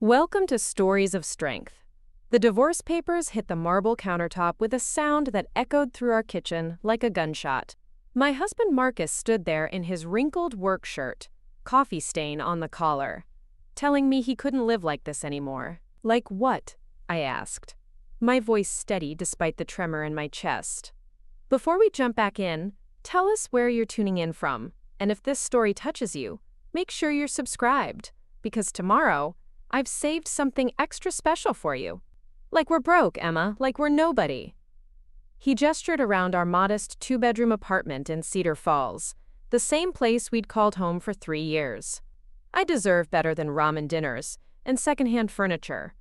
Welcome to Stories of Strength. The divorce papers hit the marble countertop with a sound that echoed through our kitchen like a gunshot. My husband Marcus stood there in his wrinkled work shirt, coffee stain on the collar, telling me he couldn't live like this anymore. Like what? I asked, my voice steady despite the tremor in my chest. Before we jump back in, tell us where you're tuning in from, and if this story touches you, make sure you're subscribed, because tomorrow, I've saved something extra special for you. Like we're broke, Emma, like we're nobody. He gestured around our modest two-bedroom apartment in Cedar Falls, the same place we'd called home for 3 years. I deserve better than ramen dinners and secondhand furniture.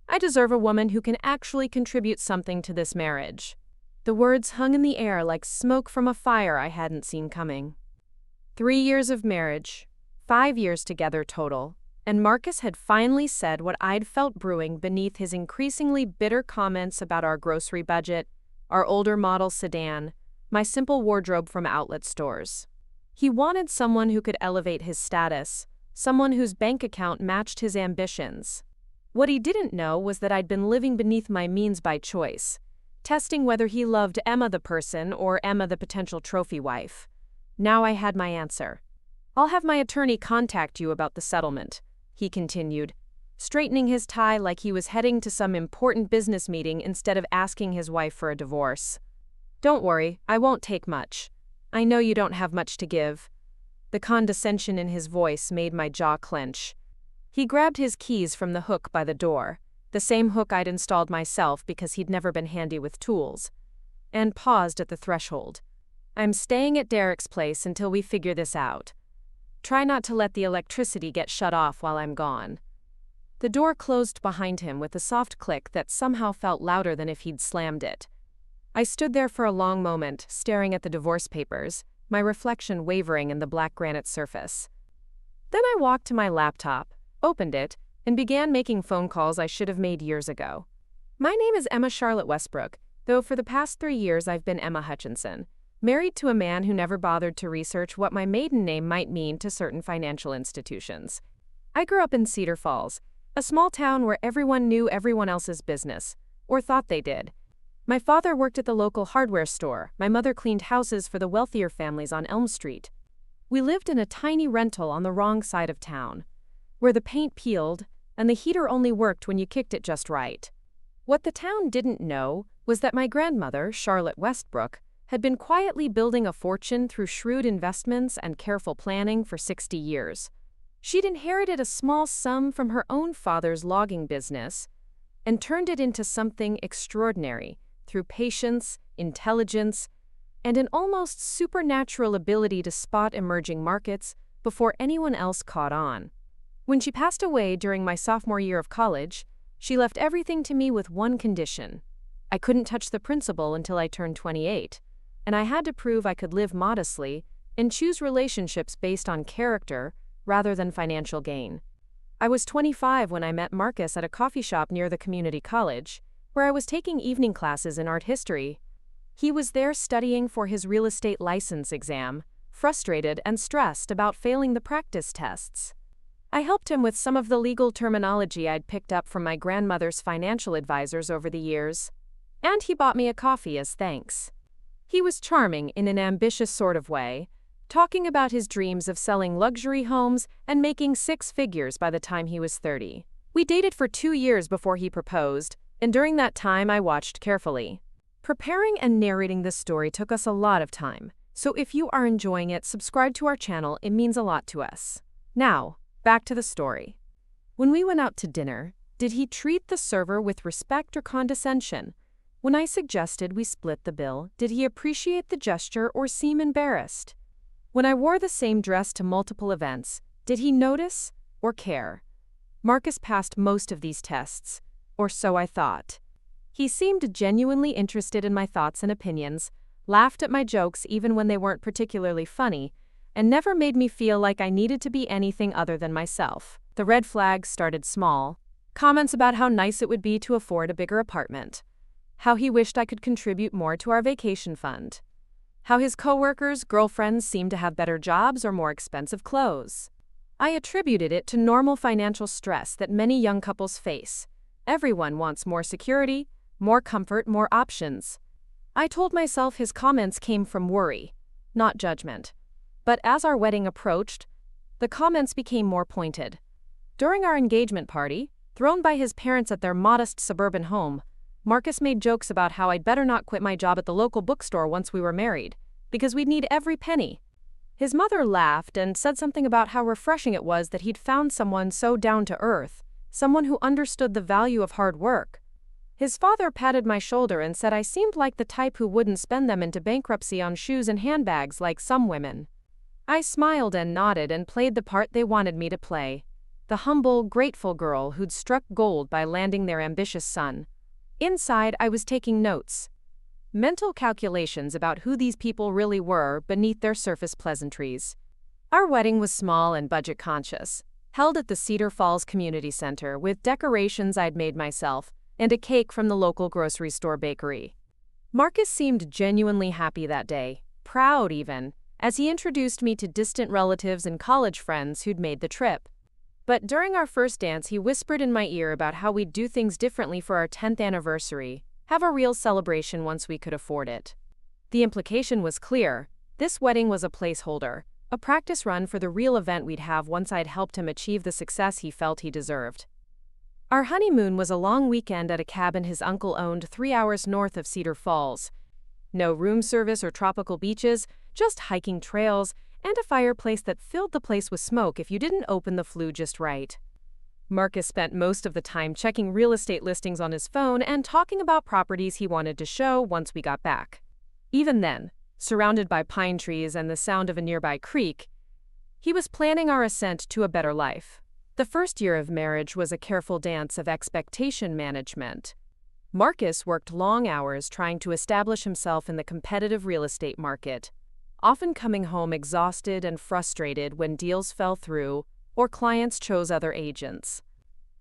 I deserve a woman who can actually contribute something to this marriage. The words hung in the air like smoke from a fire I hadn't seen coming. 3 years of marriage, 5 years together total. And Marcus had finally said what I'd felt brewing beneath his increasingly bitter comments about our grocery budget, our older model sedan, my simple wardrobe from outlet stores. He wanted someone who could elevate his status, someone whose bank account matched his ambitions. What he didn't know was that I'd been living beneath my means by choice, testing whether he loved Emma the person or Emma the potential trophy wife. Now I had my answer. "I'll have my attorney contact you about the settlement," he continued, straightening his tie like he was heading to some important business meeting instead of asking his wife for a divorce. "Don't worry, I won't take much. I know you don't have much to give." The condescension in his voice made my jaw clench. He grabbed his keys from the hook by the door, the same hook I'd installed myself because he'd never been handy with tools, and paused at the threshold. "I'm staying at Derek's place until we figure this out. Try not to let the electricity get shut off while I'm gone." The door closed behind him with a soft click that somehow felt louder than if he'd slammed it. I stood there for a long moment, staring at the divorce papers, my reflection wavering in the black granite surface. Then I walked to my laptop, opened it, and began making phone calls I should have made years ago. My name is Emma Charlotte Westbrook, though for the past 3 years I've been Emma Hutchinson, married to a man who never bothered to research what my maiden name might mean to certain financial institutions. I grew up in Cedar Falls, a small town where everyone knew everyone else's business, or thought they did. My father worked at the local hardware store, my mother cleaned houses for the wealthier families on Elm Street. We lived in a tiny rental on the wrong side of town, where the paint peeled and the heater only worked when you kicked it just right. What the town didn't know was that my grandmother, Charlotte Westbrook, had been quietly building a fortune through shrewd investments and careful planning for 60 years. She'd inherited a small sum from her own father's logging business and turned it into something extraordinary through patience, intelligence, and an almost supernatural ability to spot emerging markets before anyone else caught on. When she passed away during my sophomore year of college, she left everything to me with one condition. I couldn't touch the principal until I turned 28. And I had to prove I could live modestly and choose relationships based on character rather than financial gain. I was 25 when I met Marcus at a coffee shop near the community college, where I was taking evening classes in art history. He was there studying for his real estate license exam, frustrated and stressed about failing the practice tests. I helped him with some of the legal terminology I'd picked up from my grandmother's financial advisors over the years, and he bought me a coffee as thanks. He was charming in an ambitious sort of way, talking about his dreams of selling luxury homes and making 6 figures by the time he was 30. We dated for 2 years before he proposed, and during that time I watched carefully. Preparing and narrating this story took us a lot of time, so if you are enjoying it, subscribe to our channel, it means a lot to us. Now, back to the story. When we went out to dinner, did he treat the server with respect or condescension? When I suggested we split the bill, did he appreciate the gesture or seem embarrassed? When I wore the same dress to multiple events, did he notice or care? Marcus passed most of these tests, or so I thought. He seemed genuinely interested in my thoughts and opinions, laughed at my jokes even when they weren't particularly funny, and never made me feel like I needed to be anything other than myself. The red flags started small. Comments about how nice it would be to afford a bigger apartment. How he wished I could contribute more to our vacation fund. How his coworkers' girlfriends seemed to have better jobs or more expensive clothes. I attributed it to normal financial stress that many young couples face. Everyone wants more security, more comfort, more options. I told myself his comments came from worry, not judgment. But as our wedding approached, the comments became more pointed. During our engagement party, thrown by his parents at their modest suburban home, Marcus made jokes about how I'd better not quit my job at the local bookstore once we were married, because we'd need every penny. His mother laughed and said something about how refreshing it was that he'd found someone so down to earth, someone who understood the value of hard work. His father patted my shoulder and said I seemed like the type who wouldn't spend them into bankruptcy on shoes and handbags like some women. I smiled and nodded and played the part they wanted me to play. The humble, grateful girl who'd struck gold by landing their ambitious son. Inside, I was taking notes. Mental calculations about who these people really were beneath their surface pleasantries. Our wedding was small and budget-conscious, held at the Cedar Falls Community Center with decorations I'd made myself and a cake from the local grocery store bakery. Marcus seemed genuinely happy that day, proud even, as he introduced me to distant relatives and college friends who'd made the trip. But during our first dance, he whispered in my ear about how we'd do things differently for our 10th anniversary, have a real celebration once we could afford it. The implication was clear. This wedding was a placeholder, a practice run for the real event we'd have once I'd helped him achieve the success he felt he deserved. Our honeymoon was a long weekend at a cabin his uncle owned 3 hours north of Cedar Falls. No room service or tropical beaches, just hiking trails, and a fireplace that filled the place with smoke if you didn't open the flue just right. Marcus spent most of the time checking real estate listings on his phone and talking about properties he wanted to show once we got back. Even then, surrounded by pine trees and the sound of a nearby creek, he was planning our ascent to a better life. The first year of marriage was a careful dance of expectation management. Marcus worked long hours trying to establish himself in the competitive real estate market, often coming home exhausted and frustrated when deals fell through or clients chose other agents.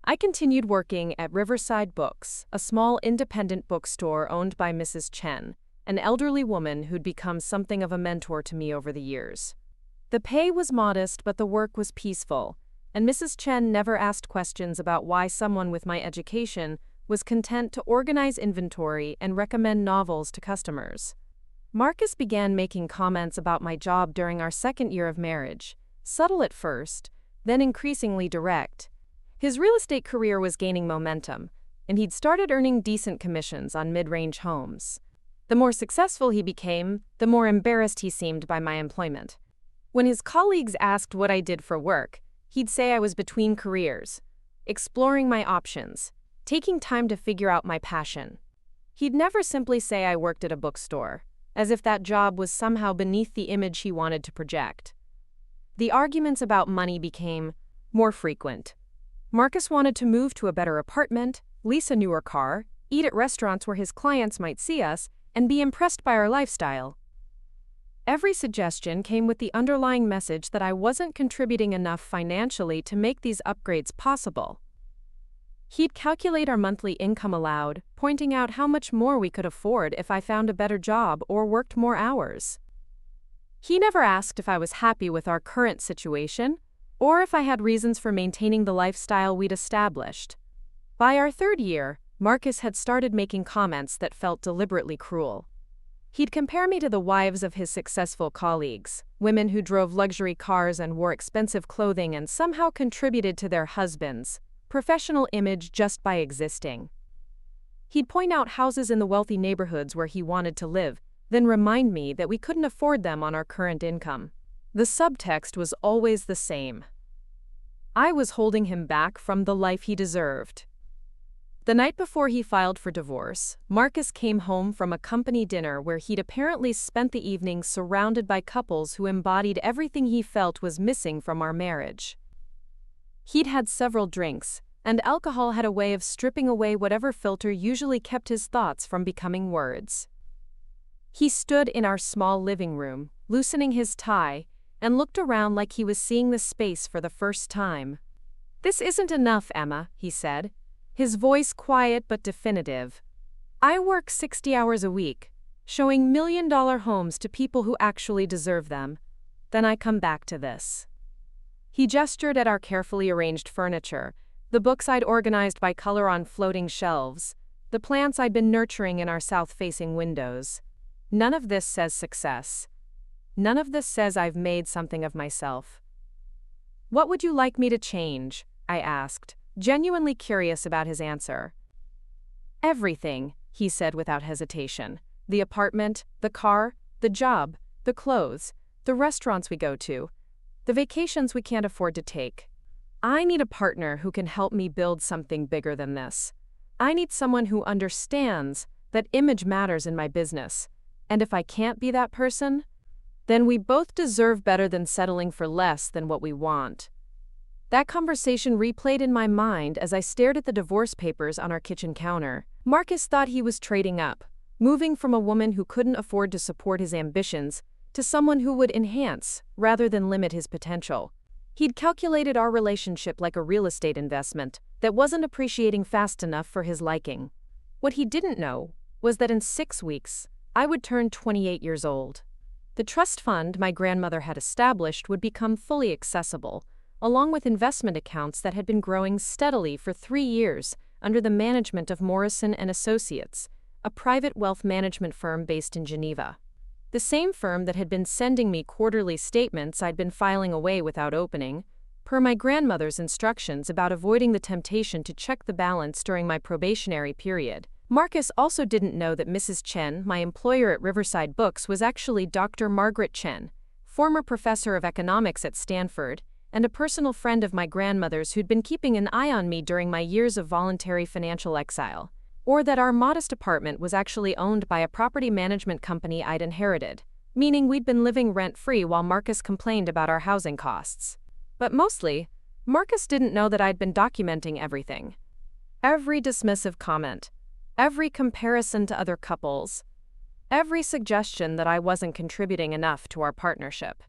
I continued working at Riverside Books, a small independent bookstore owned by Mrs. Chen, an elderly woman who'd become something of a mentor to me over the years. The pay was modest, but the work was peaceful, and Mrs. Chen never asked questions about why someone with my education was content to organize inventory and recommend novels to customers. Marcus began making comments about my job during our second year of marriage, subtle at first, then increasingly direct. His real estate career was gaining momentum, and he'd started earning decent commissions on mid-range homes. The more successful he became, the more embarrassed he seemed by my employment. When his colleagues asked what I did for work, he'd say I was between careers, exploring my options, taking time to figure out my passion. He'd never simply say I worked at a bookstore, as if that job was somehow beneath the image he wanted to project. The arguments about money became more frequent. Marcus wanted to move to a better apartment, lease a newer car, eat at restaurants where his clients might see us, and be impressed by our lifestyle. Every suggestion came with the underlying message that I wasn't contributing enough financially to make these upgrades possible. He'd calculate our monthly income aloud, pointing out how much more we could afford if I found a better job or worked more hours. He never asked if I was happy with our current situation, or if I had reasons for maintaining the lifestyle we'd established. By our third year, Marcus had started making comments that felt deliberately cruel. He'd compare me to the wives of his successful colleagues, women who drove luxury cars and wore expensive clothing and somehow contributed to their husbands' professional image just by existing. He'd point out houses in the wealthy neighborhoods where he wanted to live, then remind me that we couldn't afford them on our current income. The subtext was always the same. I was holding him back from the life he deserved. The night before he filed for divorce, Marcus came home from a company dinner where he'd apparently spent the evening surrounded by couples who embodied everything he felt was missing from our marriage. He'd had several drinks, and alcohol had a way of stripping away whatever filter usually kept his thoughts from becoming words. He stood in our small living room, loosening his tie, and looked around like he was seeing the space for the first time. "This isn't enough, Emma," he said, his voice quiet but definitive. "I work 60 hours a week, showing million-dollar homes to people who actually deserve them. Then I come back to this." He gestured at our carefully arranged furniture, the books I'd organized by color on floating shelves, the plants I'd been nurturing in our south-facing windows. None of this says success. None of this says I've made something of myself. "What would you like me to change?" I asked, genuinely curious about his answer. "Everything," he said without hesitation. "The apartment, the car, the job, the clothes, the restaurants we go to, the vacations we can't afford to take. I need a partner who can help me build something bigger than this. I need someone who understands that image matters in my business. And if I can't be that person, then we both deserve better than settling for less than what we want." That conversation replayed in my mind as I stared at the divorce papers on our kitchen counter. Marcus thought he was trading up, moving from a woman who couldn't afford to support his ambitions to someone who would enhance rather than limit his potential. He'd calculated our relationship like a real estate investment that wasn't appreciating fast enough for his liking. What he didn't know was that in 6 weeks, I would turn 28 years old. The trust fund my grandmother had established would become fully accessible, along with investment accounts that had been growing steadily for 3 years under the management of Morrison & Associates, a private wealth management firm based in Geneva. The same firm that had been sending me quarterly statements I'd been filing away without opening, per my grandmother's instructions about avoiding the temptation to check the balance during my probationary period. Marcus also didn't know that Mrs. Chen, my employer at Riverside Books, was actually Dr. Margaret Chen, former professor of economics at Stanford, and a personal friend of my grandmother's who'd been keeping an eye on me during my years of voluntary financial exile. Or that our modest apartment was actually owned by a property management company I'd inherited, meaning we'd been living rent-free while Marcus complained about our housing costs. But mostly, Marcus didn't know that I'd been documenting everything. Every dismissive comment, every comparison to other couples, every suggestion that I wasn't contributing enough to our partnership.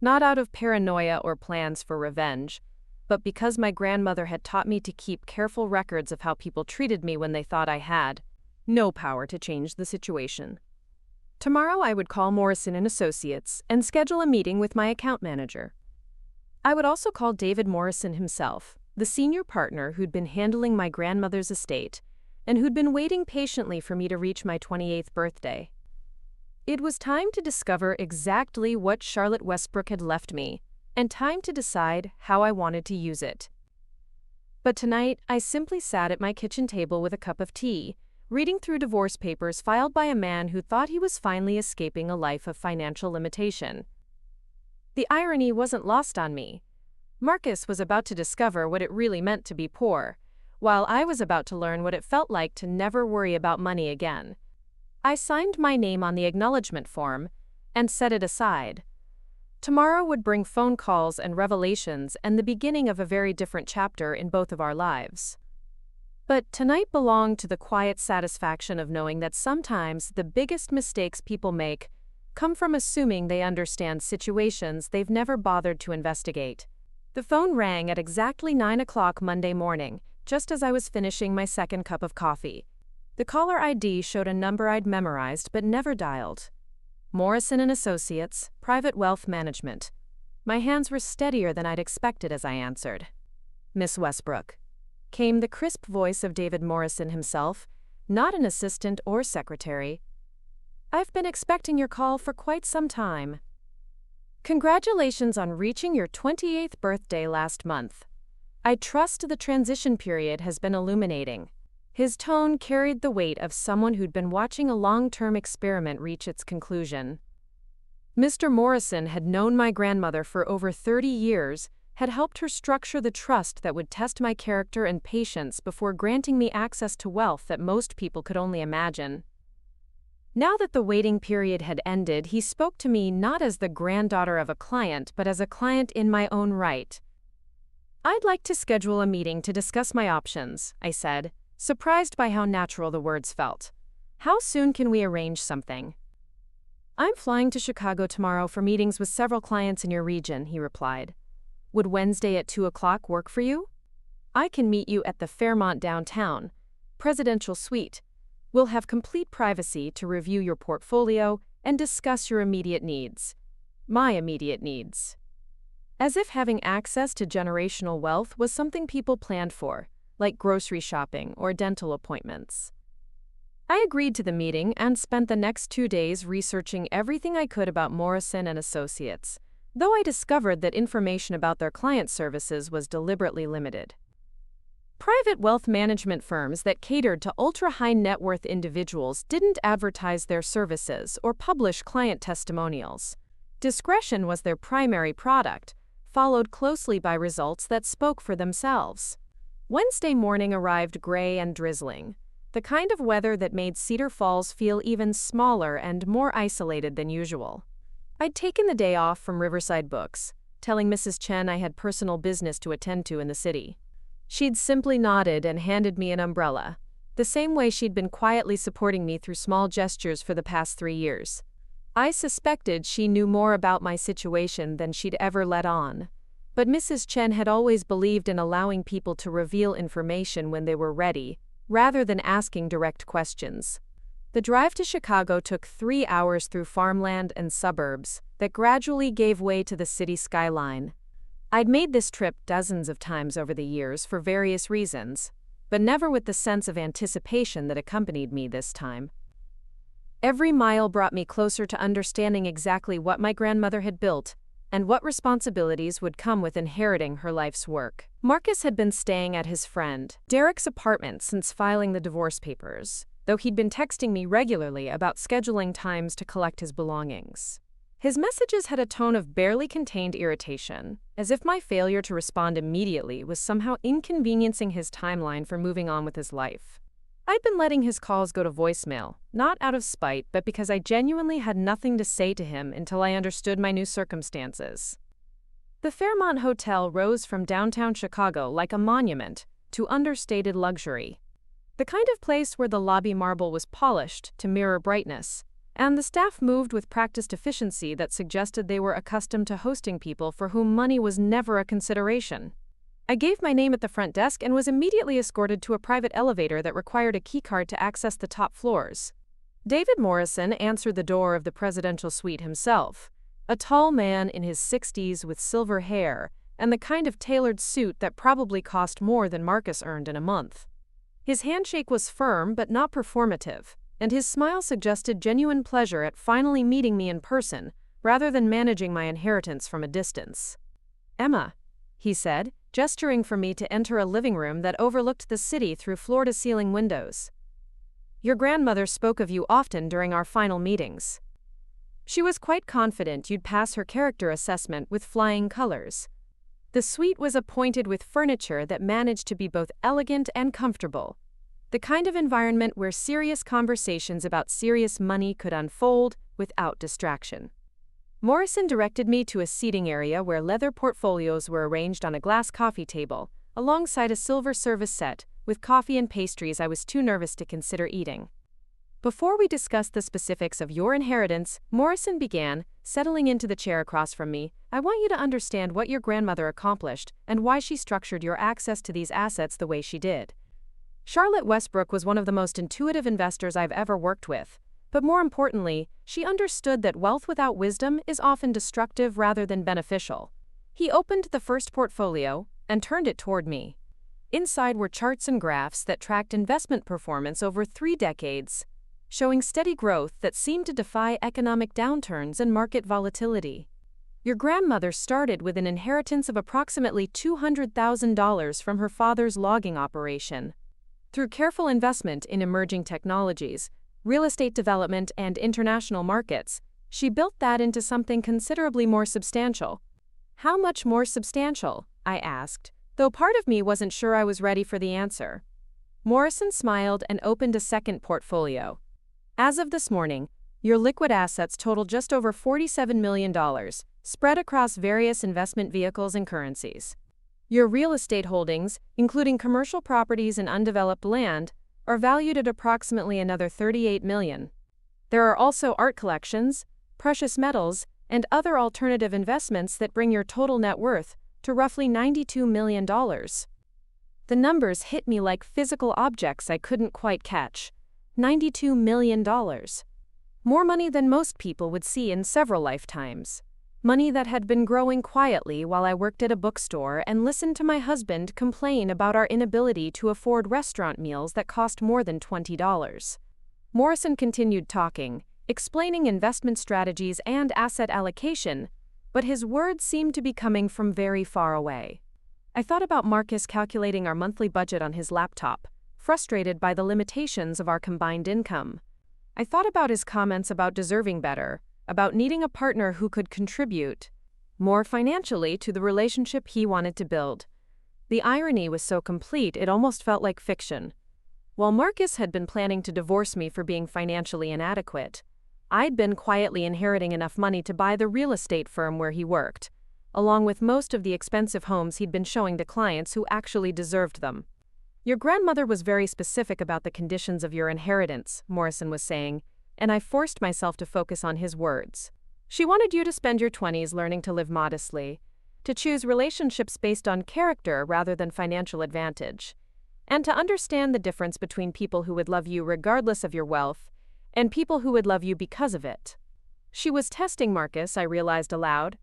Not out of paranoia or plans for revenge, but because my grandmother had taught me to keep careful records of how people treated me when they thought I had no power to change the situation. Tomorrow I would call Morrison & Associates and schedule a meeting with my account manager. I would also call David Morrison himself, the senior partner who'd been handling my grandmother's estate and who'd been waiting patiently for me to reach my 28th birthday. It was time to discover exactly what Charlotte Westbrook had left me, and time to decide how I wanted to use it. But tonight, I simply sat at my kitchen table with a cup of tea, reading through divorce papers filed by a man who thought he was finally escaping a life of financial limitation. The irony wasn't lost on me. Marcus was about to discover what it really meant to be poor, while I was about to learn what it felt like to never worry about money again. I signed my name on the acknowledgement form and set it aside. Tomorrow would bring phone calls and revelations and the beginning of a very different chapter in both of our lives. But tonight belonged to the quiet satisfaction of knowing that sometimes the biggest mistakes people make come from assuming they understand situations they've never bothered to investigate. The phone rang at exactly 9 o'clock Monday morning, just as I was finishing my second cup of coffee. The caller ID showed a number I'd memorized but never dialed. Morrison & Associates, Private Wealth Management. My hands were steadier than I'd expected as I answered. "Miss Westbrook," came the crisp voice of David Morrison himself, not an assistant or secretary. "I've been expecting your call for quite some time. Congratulations on reaching your 28th birthday last month. I trust the transition period has been illuminating." His tone carried the weight of someone who'd been watching a long-term experiment reach its conclusion. Mr. Morrison had known my grandmother for over 30 years, had helped her structure the trust that would test my character and patience before granting me access to wealth that most people could only imagine. Now that the waiting period had ended, he spoke to me not as the granddaughter of a client, but as a client in my own right. "I'd like to schedule a meeting to discuss my options," I said, surprised by how natural the words felt. "How soon can we arrange something?" "I'm flying to Chicago tomorrow for meetings with several clients in your region," he replied. "Would Wednesday at 2 o'clock work for you? I can meet you at the Fairmont downtown, presidential suite. We'll have complete privacy to review your portfolio and discuss your immediate needs. My immediate needs." as if having access to generational wealth was something people planned for, like grocery shopping or dental appointments. I agreed to the meeting and spent the next 2 days researching everything I could about Morrison and Associates, though I discovered that information about their client services was deliberately limited. Private wealth management firms that catered to ultra-high net worth individuals didn't advertise their services or publish client testimonials. Discretion was their primary product, followed closely by results that spoke for themselves. Wednesday morning arrived gray and drizzling, the kind of weather that made Cedar Falls feel even smaller and more isolated than usual. I'd taken the day off from Riverside Books, telling Mrs. Chen I had personal business to attend to in the city. She'd simply nodded and handed me an umbrella, the same way she'd been quietly supporting me through small gestures for the past 3 years. I suspected she knew more about my situation than she'd ever let on, but Mrs. Chen had always believed in allowing people to reveal information when they were ready, rather than asking direct questions. The drive to Chicago took 3 hours through farmland and suburbs that gradually gave way to the city skyline. I'd made this trip dozens of times over the years for various reasons, but never with the sense of anticipation that accompanied me this time. Every mile brought me closer to understanding exactly what my grandmother had built and what responsibilities would come with inheriting her life's work. Marcus had been staying at his friend Derek's apartment since filing the divorce papers, though he'd been texting me regularly about scheduling times to collect his belongings. His messages had a tone of barely contained irritation, as if my failure to respond immediately was somehow inconveniencing his timeline for moving on with his life. I'd been letting his calls go to voicemail, not out of spite, but because I genuinely had nothing to say to him until I understood my new circumstances. The Fairmont Hotel rose from downtown Chicago like a monument to understated luxury. The kind of place where the lobby marble was polished to mirror brightness, and the staff moved with practiced efficiency that suggested they were accustomed to hosting people for whom money was never a consideration. I gave my name at the front desk and was immediately escorted to a private elevator that required a keycard to access the top floors. David Morrison answered the door of the presidential suite himself, a tall man in his 60s with silver hair and the kind of tailored suit that probably cost more than Marcus earned in a month. His handshake was firm but not performative, and his smile suggested genuine pleasure at finally meeting me in person rather than managing my inheritance from a distance. "Emma," he said, gesturing for me to enter a living room that overlooked the city through floor-to-ceiling windows. "Your grandmother spoke of you often during our final meetings. She was quite confident you'd pass her character assessment with flying colors." The suite was appointed with furniture that managed to be both elegant and comfortable, the kind of environment where serious conversations about serious money could unfold without distraction. Morrison directed me to a seating area where leather portfolios were arranged on a glass coffee table, alongside a silver service set with coffee and pastries I was too nervous to consider eating. "Before we discuss the specifics of your inheritance," Morrison began, settling into the chair across from me, "I want you to understand what your grandmother accomplished and why she structured your access to these assets the way she did. Charlotte Westbrook was one of the most intuitive investors I've ever worked with. But more importantly, she understood that wealth without wisdom is often destructive rather than beneficial." He opened the first portfolio and turned it toward me. Inside were charts and graphs that tracked investment performance over 3 decades, showing steady growth that seemed to defy economic downturns and market volatility. "Your grandmother started with an inheritance of approximately $200,000 from her father's logging operation. Through careful investment in emerging technologies, real estate development, and international markets, she built that into something considerably more substantial." "How much more substantial?" I asked, though part of me wasn't sure I was ready for the answer. Morrison smiled and opened a second portfolio. "As of this morning, your liquid assets total just over $47 million, spread across various investment vehicles and currencies. Your real estate holdings, including commercial properties and undeveloped land, are valued at approximately another $38 million. There are also art collections, precious metals, and other alternative investments that bring your total net worth to roughly $92 million. The numbers hit me like physical objects I couldn't quite catch. $92 million. More money than most people would see in several lifetimes. Money that had been growing quietly while I worked at a bookstore and listened to my husband complain about our inability to afford restaurant meals that cost more than $20. Morrison continued talking, explaining investment strategies and asset allocation, but his words seemed to be coming from very far away. I thought about Marcus calculating our monthly budget on his laptop, frustrated by the limitations of our combined income. I thought about his comments about deserving better, about needing a partner who could contribute more financially to the relationship he wanted to build. The irony was so complete it almost felt like fiction. While Marcus had been planning to divorce me for being financially inadequate, I'd been quietly inheriting enough money to buy the real estate firm where he worked, along with most of the expensive homes he'd been showing to clients who actually deserved them. Your grandmother was very specific about the conditions of your inheritance, Morrison was saying, and I forced myself to focus on his words. She wanted you to spend your 20s learning to live modestly, to choose relationships based on character rather than financial advantage, and to understand the difference between people who would love you regardless of your wealth and people who would love you because of it. She was testing Marcus, I realized aloud,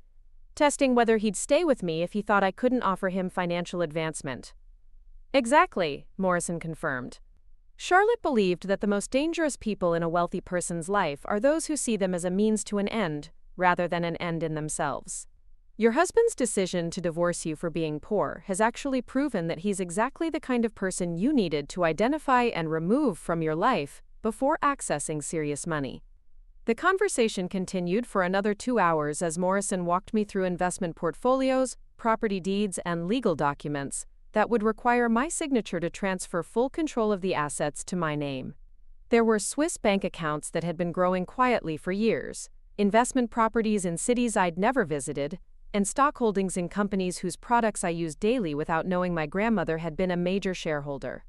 testing whether he'd stay with me if he thought I couldn't offer him financial advancement. Exactly, Morrison confirmed. Charlotte believed that the most dangerous people in a wealthy person's life are those who see them as a means to an end, rather than an end in themselves. Your husband's decision to divorce you for being poor has actually proven that he's exactly the kind of person you needed to identify and remove from your life before accessing serious money. The conversation continued for another 2 hours as Morrison walked me through investment portfolios, property deeds, and legal documents that would require my signature to transfer full control of the assets to my name. There were Swiss bank accounts that had been growing quietly for years, investment properties in cities I'd never visited, and stock holdings in companies whose products I used daily without knowing my grandmother had been a major shareholder.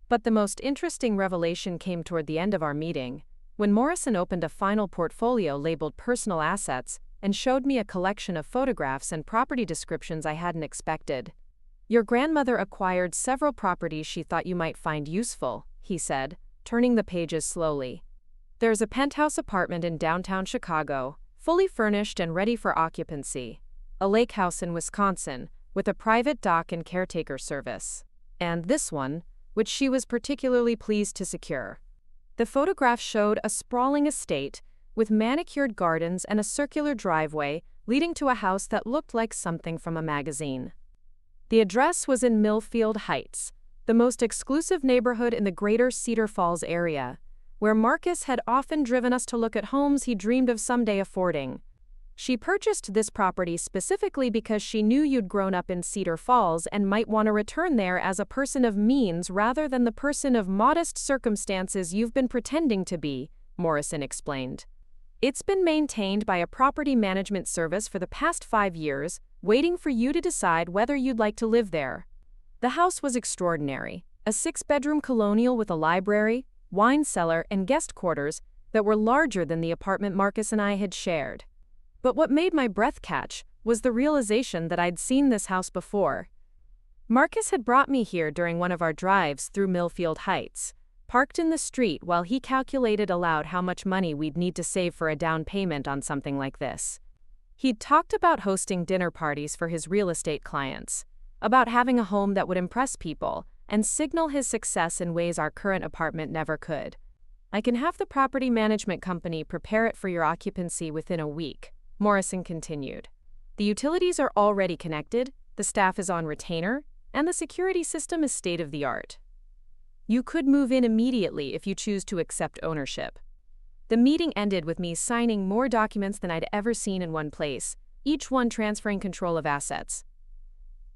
But the most interesting revelation came toward the end of our meeting, when Morrison opened a final portfolio labeled Personal Assets and showed me a collection of photographs and property descriptions I hadn't expected. Your grandmother acquired several properties she thought you might find useful, he said, turning the pages slowly. There's a penthouse apartment in downtown Chicago, fully furnished and ready for occupancy, a lake house in Wisconsin, with a private dock and caretaker service, and this one, which she was particularly pleased to secure. The photograph showed a sprawling estate with manicured gardens and a circular driveway leading to a house that looked like something from a magazine. The address was in Millfield Heights, the most exclusive neighborhood in the greater Cedar Falls area, where Marcus had often driven us to look at homes he dreamed of someday affording. She purchased this property specifically because she knew you'd grown up in Cedar Falls and might want to return there as a person of means rather than the person of modest circumstances you've been pretending to be, Morrison explained. It's been maintained by a property management service for the past 5 years, waiting for you to decide whether you'd like to live there. The house was extraordinary, a 6-bedroom colonial with a library, wine cellar, and guest quarters that were larger than the apartment Marcus and I had shared. But what made my breath catch was the realization that I'd seen this house before. Marcus had brought me here during one of our drives through Millfield Heights, parked in the street while he calculated aloud how much money we'd need to save for a down payment on something like this. He'd talked about hosting dinner parties for his real estate clients, about having a home that would impress people and signal his success in ways our current apartment never could. I can have the property management company prepare it for your occupancy within a week, Morrison continued. The utilities are already connected, the staff is on retainer, and the security system is state-of-the-art. You could move in immediately if you choose to accept ownership. The meeting ended with me signing more documents than I'd ever seen in one place, each one transferring control of assets.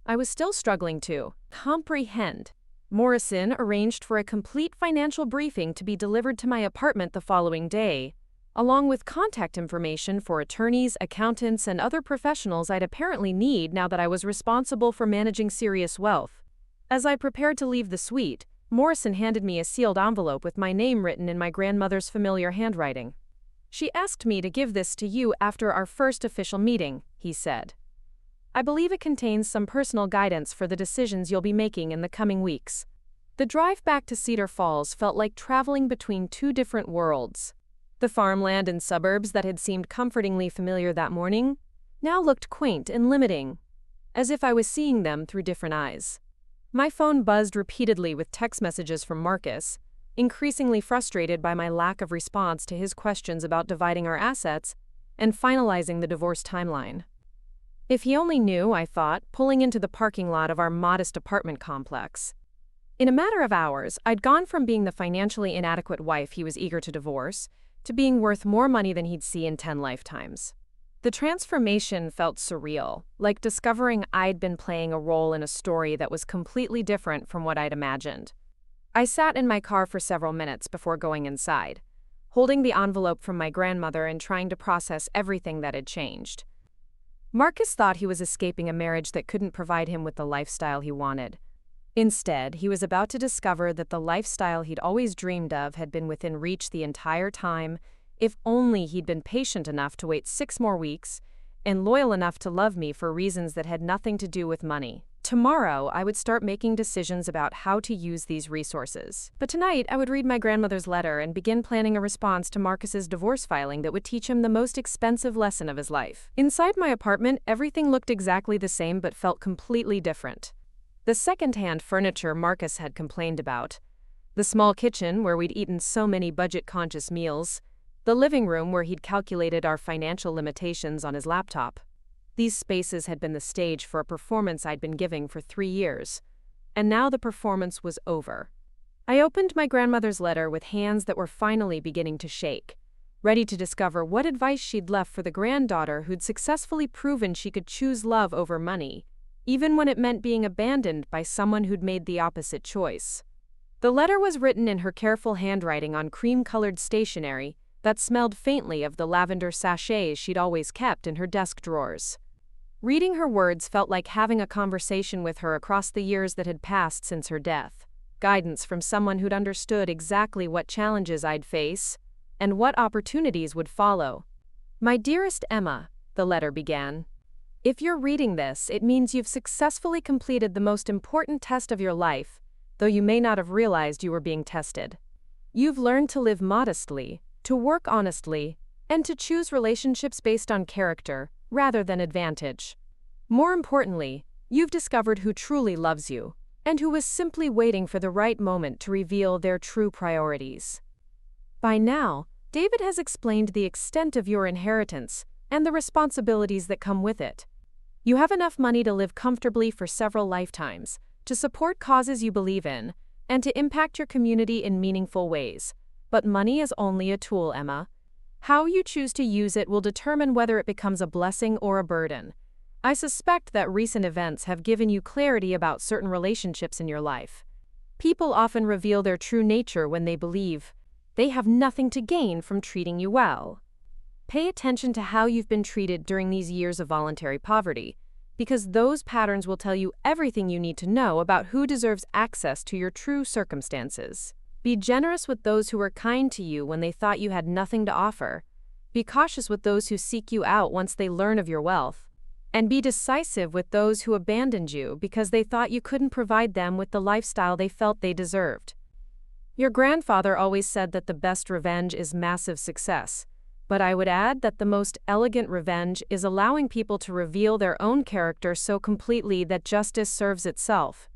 I was still struggling to comprehend. Morrison arranged for a complete financial briefing to be delivered to my apartment the following day, along with contact information for attorneys, accountants, and other professionals I'd apparently need now that I was responsible for managing serious wealth. As I prepared to leave the suite, Morrison handed me a sealed envelope with my name written in my grandmother's familiar handwriting. She asked me to give this to you after our first official meeting, he said. I believe it contains some personal guidance for the decisions you'll be making in the coming weeks. The drive back to Cedar Falls felt like traveling between 2 different worlds. The farmland and suburbs that had seemed comfortingly familiar that morning, now looked quaint and limiting, as if I was seeing them through different eyes. My phone buzzed repeatedly with text messages from Marcus, increasingly frustrated by my lack of response to his questions about dividing our assets and finalizing the divorce timeline. If he only knew, I thought, pulling into the parking lot of our modest apartment complex. In a matter of hours, I'd gone from being the financially inadequate wife he was eager to divorce to being worth more money than he'd see in 10 lifetimes. The transformation felt surreal, like discovering I'd been playing a role in a story that was completely different from what I'd imagined. I sat in my car for several minutes before going inside, holding the envelope from my grandmother and trying to process everything that had changed. Marcus thought he was escaping a marriage that couldn't provide him with the lifestyle he wanted. Instead, he was about to discover that the lifestyle he'd always dreamed of had been within reach the entire time, if only he'd been patient enough to wait 6 more weeks and loyal enough to love me for reasons that had nothing to do with money. Tomorrow, I would start making decisions about how to use these resources. But tonight, I would read my grandmother's letter and begin planning a response to Marcus's divorce filing that would teach him the most expensive lesson of his life. Inside my apartment, everything looked exactly the same but felt completely different. The secondhand furniture Marcus had complained about, the small kitchen where we'd eaten so many budget-conscious meals, the living room where he'd calculated our financial limitations on his laptop. These spaces had been the stage for a performance I'd been giving for 3 years, and now the performance was over. I opened my grandmother's letter with hands that were finally beginning to shake, ready to discover what advice she'd left for the granddaughter who'd successfully proven she could choose love over money, even when it meant being abandoned by someone who'd made the opposite choice. The letter was written in her careful handwriting on cream-colored stationery that smelled faintly of the lavender sachets she'd always kept in her desk drawers. Reading her words felt like having a conversation with her across the years that had passed since her death, guidance from someone who'd understood exactly what challenges I'd face and what opportunities would follow. "My dearest Emma," the letter began, "if you're reading this, it means you've successfully completed the most important test of your life, though you may not have realized you were being tested. You've learned to live modestly, to work honestly, and to choose relationships based on character rather than advantage. More importantly, you've discovered who truly loves you, and who is simply waiting for the right moment to reveal their true priorities. By now, David has explained the extent of your inheritance and the responsibilities that come with it. You have enough money to live comfortably for several lifetimes, to support causes you believe in, and to impact your community in meaningful ways. But money is only a tool, Emma. How you choose to use it will determine whether it becomes a blessing or a burden. I suspect that recent events have given you clarity about certain relationships in your life. People often reveal their true nature when they believe they have nothing to gain from treating you well. Pay attention to how you've been treated during these years of voluntary poverty, because those patterns will tell you everything you need to know about who deserves access to your true circumstances. Be generous with those who were kind to you when they thought you had nothing to offer. Be cautious with those who seek you out once they learn of your wealth. And be decisive with those who abandoned you because they thought you couldn't provide them with the lifestyle they felt they deserved. Your grandfather always said that the best revenge is massive success, but I would add that the most elegant revenge is allowing people to reveal their own character so completely that justice serves itself.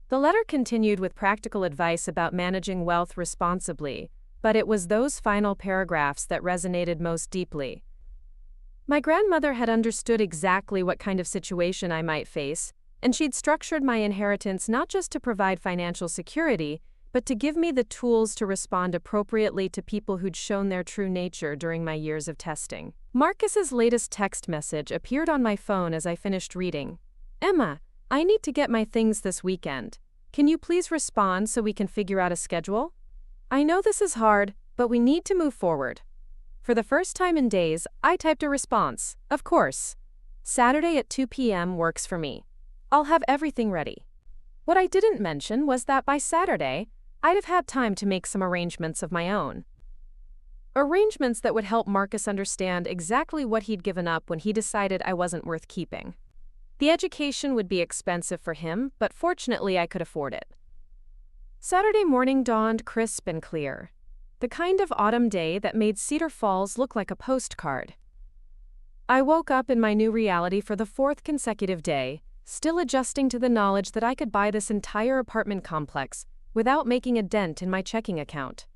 The letter continued with practical advice about managing wealth responsibly, but it was those final paragraphs that resonated most deeply. My grandmother had understood exactly what kind of situation I might face, and she'd structured my inheritance not just to provide financial security, but to give me the tools to respond appropriately to people who'd shown their true nature during my years of testing. Marcus's latest text message appeared on my phone as I finished reading. "Emma, I need to get my things this weekend. Can you please respond so we can figure out a schedule? I know this is hard, but we need to move forward." For the first time in days, I typed a response. Of course. Saturday at 2 p.m. works for me. I'll have everything ready. What I didn't mention was that by Saturday, I'd have had time to make some arrangements of my own. Arrangements that would help Marcus understand exactly what he'd given up when he decided I wasn't worth keeping. The education would be expensive for him, but fortunately I could afford it. Saturday morning dawned crisp and clear. The kind of autumn day that made Cedar Falls look like a postcard. I woke up in my new reality for the fourth consecutive day, still adjusting to the knowledge that I could buy this entire apartment complex without making a dent in my checking account.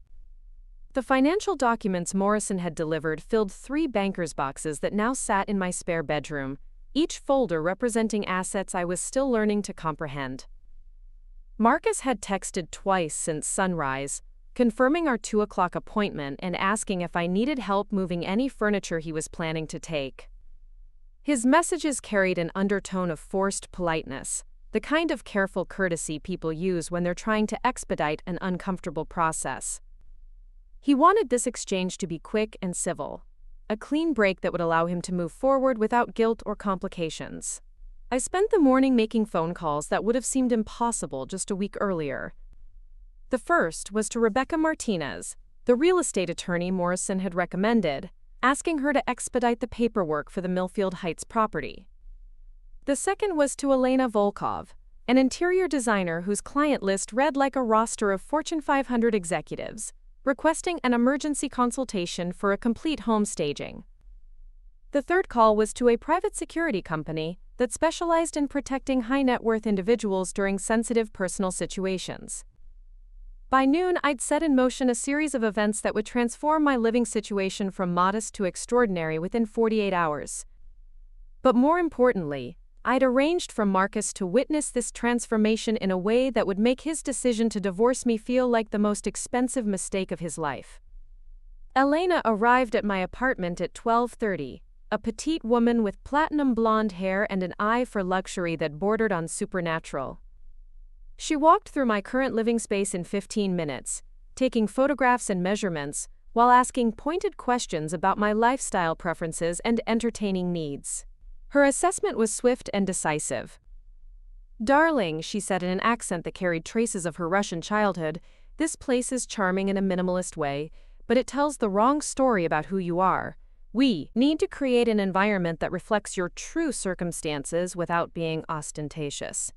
The financial documents Morrison had delivered filled 3 banker's boxes that now sat in my spare bedroom, each folder representing assets I was still learning to comprehend. Marcus had texted twice since sunrise, confirming our 2 o'clock appointment and asking if I needed help moving any furniture he was planning to take. His messages carried an undertone of forced politeness, the kind of careful courtesy people use when they're trying to expedite an uncomfortable process. He wanted this exchange to be quick and civil, a clean break that would allow him to move forward without guilt or complications. I spent the morning making phone calls that would have seemed impossible just a week earlier. The first was to Rebecca Martinez, the real estate attorney Morrison had recommended, asking her to expedite the paperwork for the Millfield Heights property. The second was to Elena Volkov, an interior designer whose client list read like a roster of Fortune 500 executives, requesting an emergency consultation for a complete home staging. The third call was to a private security company that specialized in protecting high-net-worth individuals during sensitive personal situations. By noon, I'd set in motion a series of events that would transform my living situation from modest to extraordinary within 48 hours. But more importantly, I'd arranged for Marcus to witness this transformation in a way that would make his decision to divorce me feel like the most expensive mistake of his life. Elena arrived at my apartment at 12:30, a petite woman with platinum blonde hair and an eye for luxury that bordered on supernatural. She walked through my current living space in 15 minutes, taking photographs and measurements, while asking pointed questions about my lifestyle preferences and entertaining needs. Her assessment was swift and decisive. "Darling," she said in an accent that carried traces of her Russian childhood, "this place is charming in a minimalist way, but it tells the wrong story about who you are. We need to create an environment that reflects your true circumstances without being ostentatious.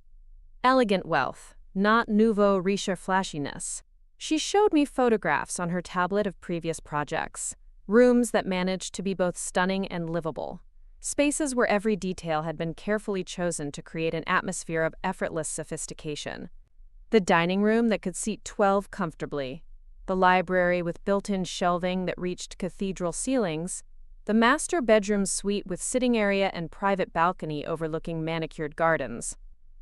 Elegant wealth, not nouveau riche flashiness." She showed me photographs on her tablet of previous projects, rooms that managed to be both stunning and livable. Spaces where every detail had been carefully chosen to create an atmosphere of effortless sophistication. The dining room that could seat 12 comfortably, the library with built-in shelving that reached cathedral ceilings, the master bedroom suite with sitting area and private balcony overlooking manicured gardens.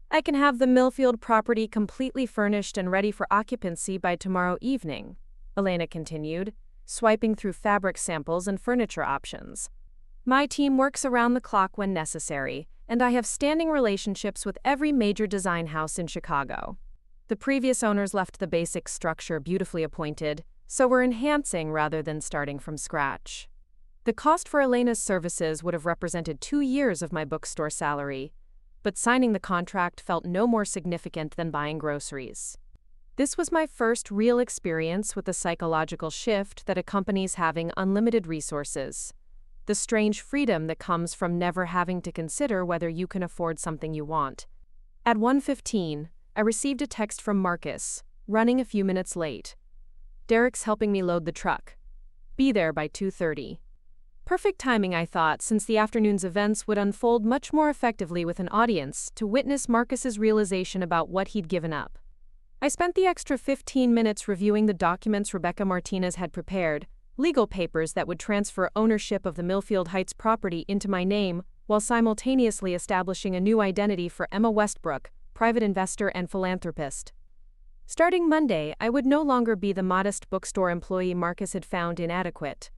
"I can have the Millfield property completely furnished and ready for occupancy by tomorrow evening," Elena continued, swiping through fabric samples and furniture options. "My team works around the clock when necessary, and I have standing relationships with every major design house in Chicago." The previous owners left the basic structure beautifully appointed, so we're enhancing rather than starting from scratch. The cost for Elena's services would have represented 2 years of my bookstore salary, but signing the contract felt no more significant than buying groceries. This was my first real experience with the psychological shift that accompanies having unlimited resources. The strange freedom that comes from never having to consider whether you can afford something you want. At 1:15, I received a text from Marcus, running a few minutes late. "Derek's helping me load the truck. Be there by 2:30. Perfect timing, I thought, since the afternoon's events would unfold much more effectively with an audience to witness Marcus's realization about what he'd given up. I spent the extra 15 minutes reviewing the documents Rebecca Martinez had prepared, legal papers that would transfer ownership of the Millfield Heights property into my name, while simultaneously establishing a new identity for Emma Westbrook, private investor and philanthropist. Starting Monday, I would no longer be the modest bookstore employee Marcus had found inadequate.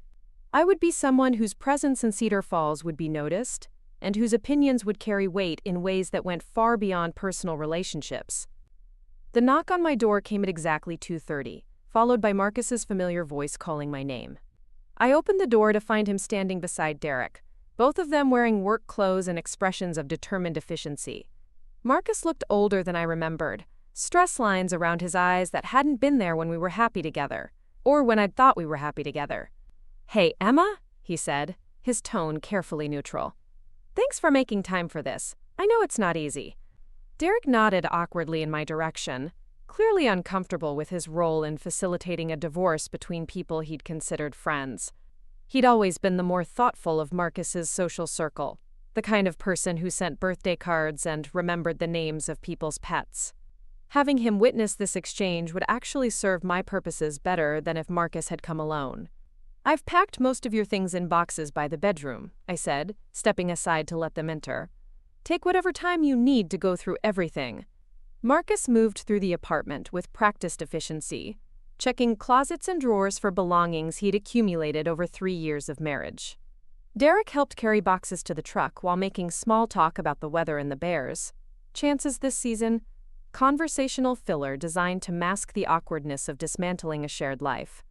I would be someone whose presence in Cedar Falls would be noticed, and whose opinions would carry weight in ways that went far beyond personal relationships. The knock on my door came at exactly 2:30. Followed by Marcus's familiar voice calling my name. I opened the door to find him standing beside Derek, both of them wearing work clothes and expressions of determined efficiency. Marcus looked older than I remembered, stress lines around his eyes that hadn't been there when we were happy together, or when I'd thought we were happy together. "Hey, Emma," he said, his tone carefully neutral. "Thanks for making time for this. I know it's not easy." Derek nodded awkwardly in my direction, clearly uncomfortable with his role in facilitating a divorce between people he'd considered friends. He'd always been the more thoughtful of Marcus's social circle, the kind of person who sent birthday cards and remembered the names of people's pets. Having him witness this exchange would actually serve my purposes better than if Marcus had come alone. "I've packed most of your things in boxes by the bedroom," I said, stepping aside to let them enter. "Take whatever time you need to go through everything." Marcus moved through the apartment with practiced efficiency, checking closets and drawers for belongings he'd accumulated over 3 years of marriage. Derek helped carry boxes to the truck while making small talk about the weather and the Bears. Chances this season? Conversational filler designed to mask the awkwardness of dismantling a shared life.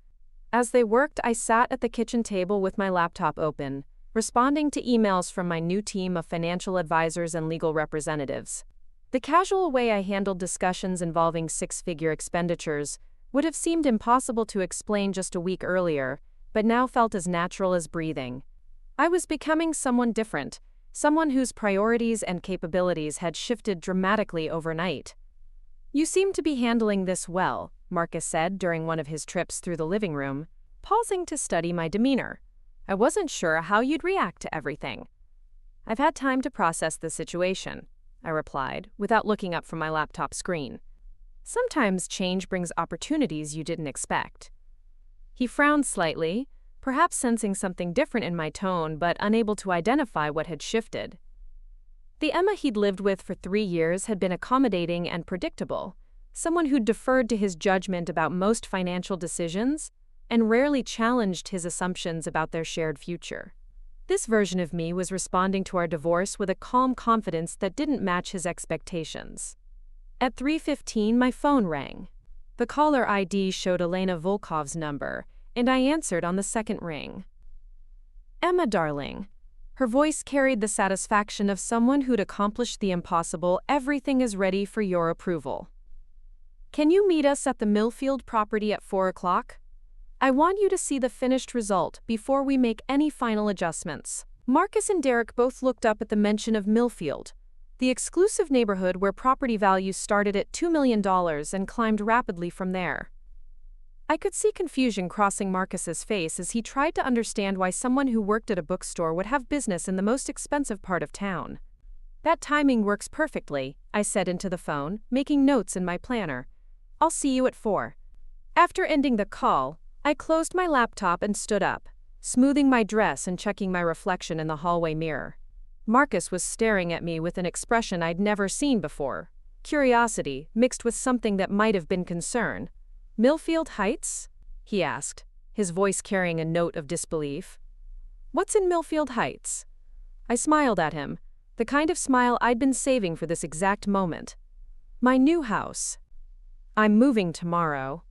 As they worked, I sat at the kitchen table with my laptop open, responding to emails from my new team of financial advisors and legal representatives. The casual way I handled discussions involving 6-figure expenditures would have seemed impossible to explain just a week earlier, but now felt as natural as breathing. I was becoming someone different, someone whose priorities and capabilities had shifted dramatically overnight. "You seem to be handling this well," Marcus said during one of his trips through the living room, pausing to study my demeanor. "I wasn't sure how you'd react to everything." "I've had time to process the situation," I replied, without looking up from my laptop screen. "Sometimes change brings opportunities you didn't expect." He frowned slightly, perhaps sensing something different in my tone but unable to identify what had shifted. The Emma he'd lived with for 3 years had been accommodating and predictable, someone who'd deferred to his judgment about most financial decisions and rarely challenged his assumptions about their shared future. This version of me was responding to our divorce with a calm confidence that didn't match his expectations. At 3:15, my phone rang. The caller ID showed Elena Volkov's number, and I answered on the second ring. "Emma, darling." Her voice carried the satisfaction of someone who'd accomplished the impossible. "Everything is ready for your approval. Can you meet us at the Millfield property at 4 o'clock? I want you to see the finished result before we make any final adjustments." Marcus and Derek both looked up at the mention of Millfield, the exclusive neighborhood where property values started at $2 million and climbed rapidly from there. I could see confusion crossing Marcus's face as he tried to understand why someone who worked at a bookstore would have business in the most expensive part of town. "That timing works perfectly," I said into the phone, making notes in my planner. "I'll see you at 4. After ending the call, I closed my laptop and stood up, smoothing my dress and checking my reflection in the hallway mirror. Marcus was staring at me with an expression I'd never seen before, curiosity mixed with something that might have been concern. "Millfield Heights?" he asked, his voice carrying a note of disbelief. "What's in Millfield Heights?" I smiled at him, the kind of smile I'd been saving for this exact moment. "My new house. I'm moving tomorrow."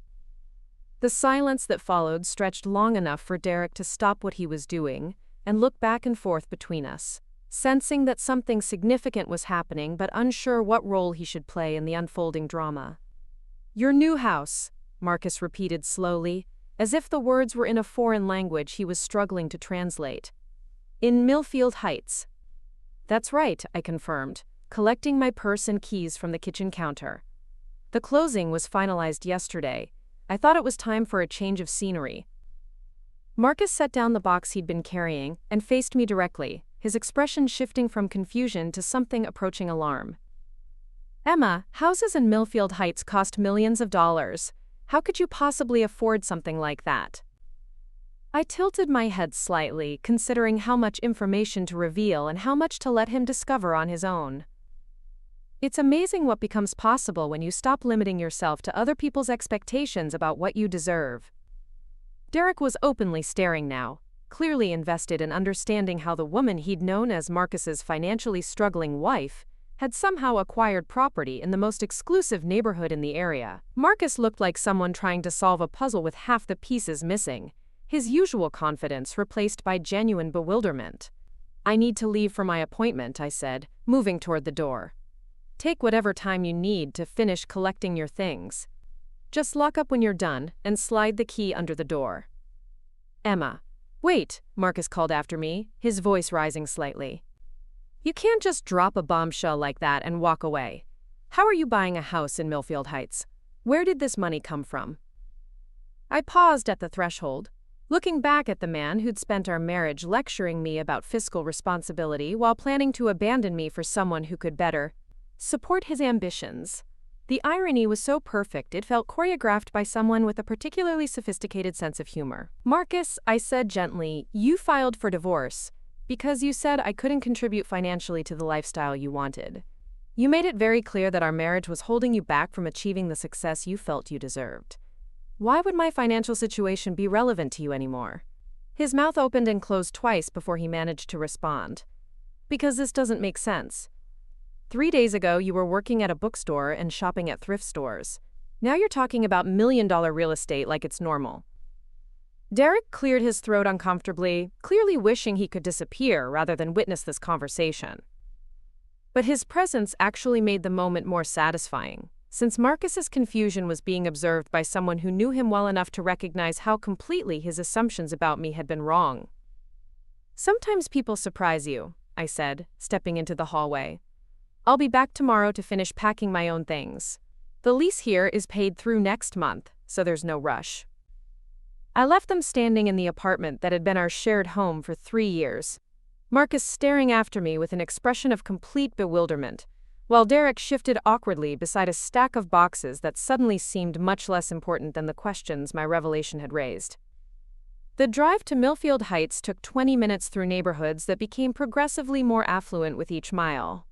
The silence that followed stretched long enough for Derek to stop what he was doing and look back and forth between us, sensing that something significant was happening but unsure what role he should play in the unfolding drama. "Your new house," Marcus repeated slowly, as if the words were in a foreign language he was struggling to translate. "In Millfield Heights." "That's right," I confirmed, collecting my purse and keys from the kitchen counter. "The closing was finalized yesterday. I thought it was time for a change of scenery." Marcus set down the box he'd been carrying and faced me directly, his expression shifting from confusion to something approaching alarm. "Emma, houses in Millfield Heights cost millions of dollars. How could you possibly afford something like that?" I tilted my head slightly, considering how much information to reveal and how much to let him discover on his own. It's amazing what becomes possible when you stop limiting yourself to other people's expectations about what you deserve. Derek was openly staring now, clearly invested in understanding how the woman he'd known as Marcus's financially struggling wife had somehow acquired property in the most exclusive neighborhood in the area. Marcus looked like someone trying to solve a puzzle with half the pieces missing, his usual confidence replaced by genuine bewilderment. "I need to leave for my appointment," I said, moving toward the door. "Take whatever time you need to finish collecting your things. Just lock up when you're done and slide the key under the door." "Emma." "Wait," Marcus called after me, his voice rising slightly. "You can't just drop a bombshell like that and walk away. How are you buying a house in Millfield Heights? Where did this money come from?" I paused at the threshold. Looking back at the man who'd spent our marriage lecturing me about fiscal responsibility while planning to abandon me for someone who could better support his ambitions. The irony was so perfect it felt choreographed by someone with a particularly sophisticated sense of humor. "Marcus," I said gently, "you filed for divorce because you said I couldn't contribute financially to the lifestyle you wanted. You made it very clear that our marriage was holding you back from achieving the success you felt you deserved. Why would my financial situation be relevant to you anymore?" His mouth opened and closed twice before he managed to respond. "Because this doesn't make sense. 3 days ago, you were working at a bookstore and shopping at thrift stores. Now you're talking about million-dollar real estate like it's normal." Derek cleared his throat uncomfortably, clearly wishing he could disappear rather than witness this conversation. But his presence actually made the moment more satisfying, since Marcus's confusion was being observed by someone who knew him well enough to recognize how completely his assumptions about me had been wrong. "Sometimes people surprise you," I said, stepping into the hallway. "I'll be back tomorrow to finish packing my own things. The lease here is paid through next month, so there's no rush." I left them standing in the apartment that had been our shared home for 3 years, Marcus staring after me with an expression of complete bewilderment, while Derek shifted awkwardly beside a stack of boxes that suddenly seemed much less important than the questions my revelation had raised. The drive to Millfield Heights took 20 minutes through neighborhoods that became progressively more affluent with each mile.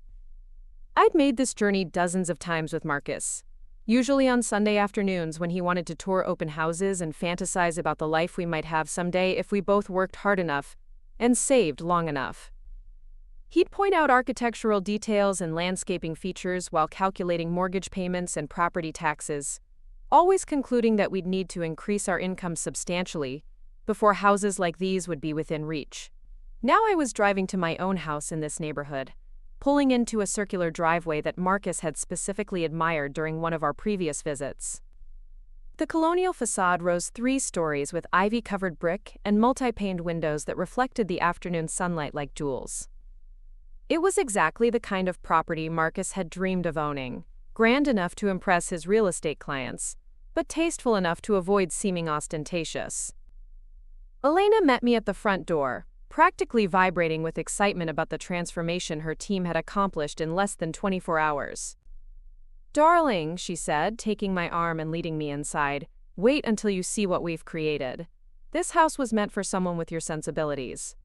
I'd made this journey dozens of times with Marcus, usually on Sunday afternoons when he wanted to tour open houses and fantasize about the life we might have someday if we both worked hard enough and saved long enough. He'd point out architectural details and landscaping features while calculating mortgage payments and property taxes, always concluding that we'd need to increase our income substantially before houses like these would be within reach. Now I was driving to my own house in this neighborhood, pulling into a circular driveway that Marcus had specifically admired during one of our previous visits. The colonial facade rose 3 stories with ivy-covered brick and multi-paned windows that reflected the afternoon sunlight like jewels. It was exactly the kind of property Marcus had dreamed of owning, grand enough to impress his real estate clients, but tasteful enough to avoid seeming ostentatious. Elena met me at the front door, practically vibrating with excitement about the transformation her team had accomplished in less than 24 hours. "Darling," she said, taking my arm and leading me inside, "wait until you see what we've created. This house was meant for someone with your sensibilities."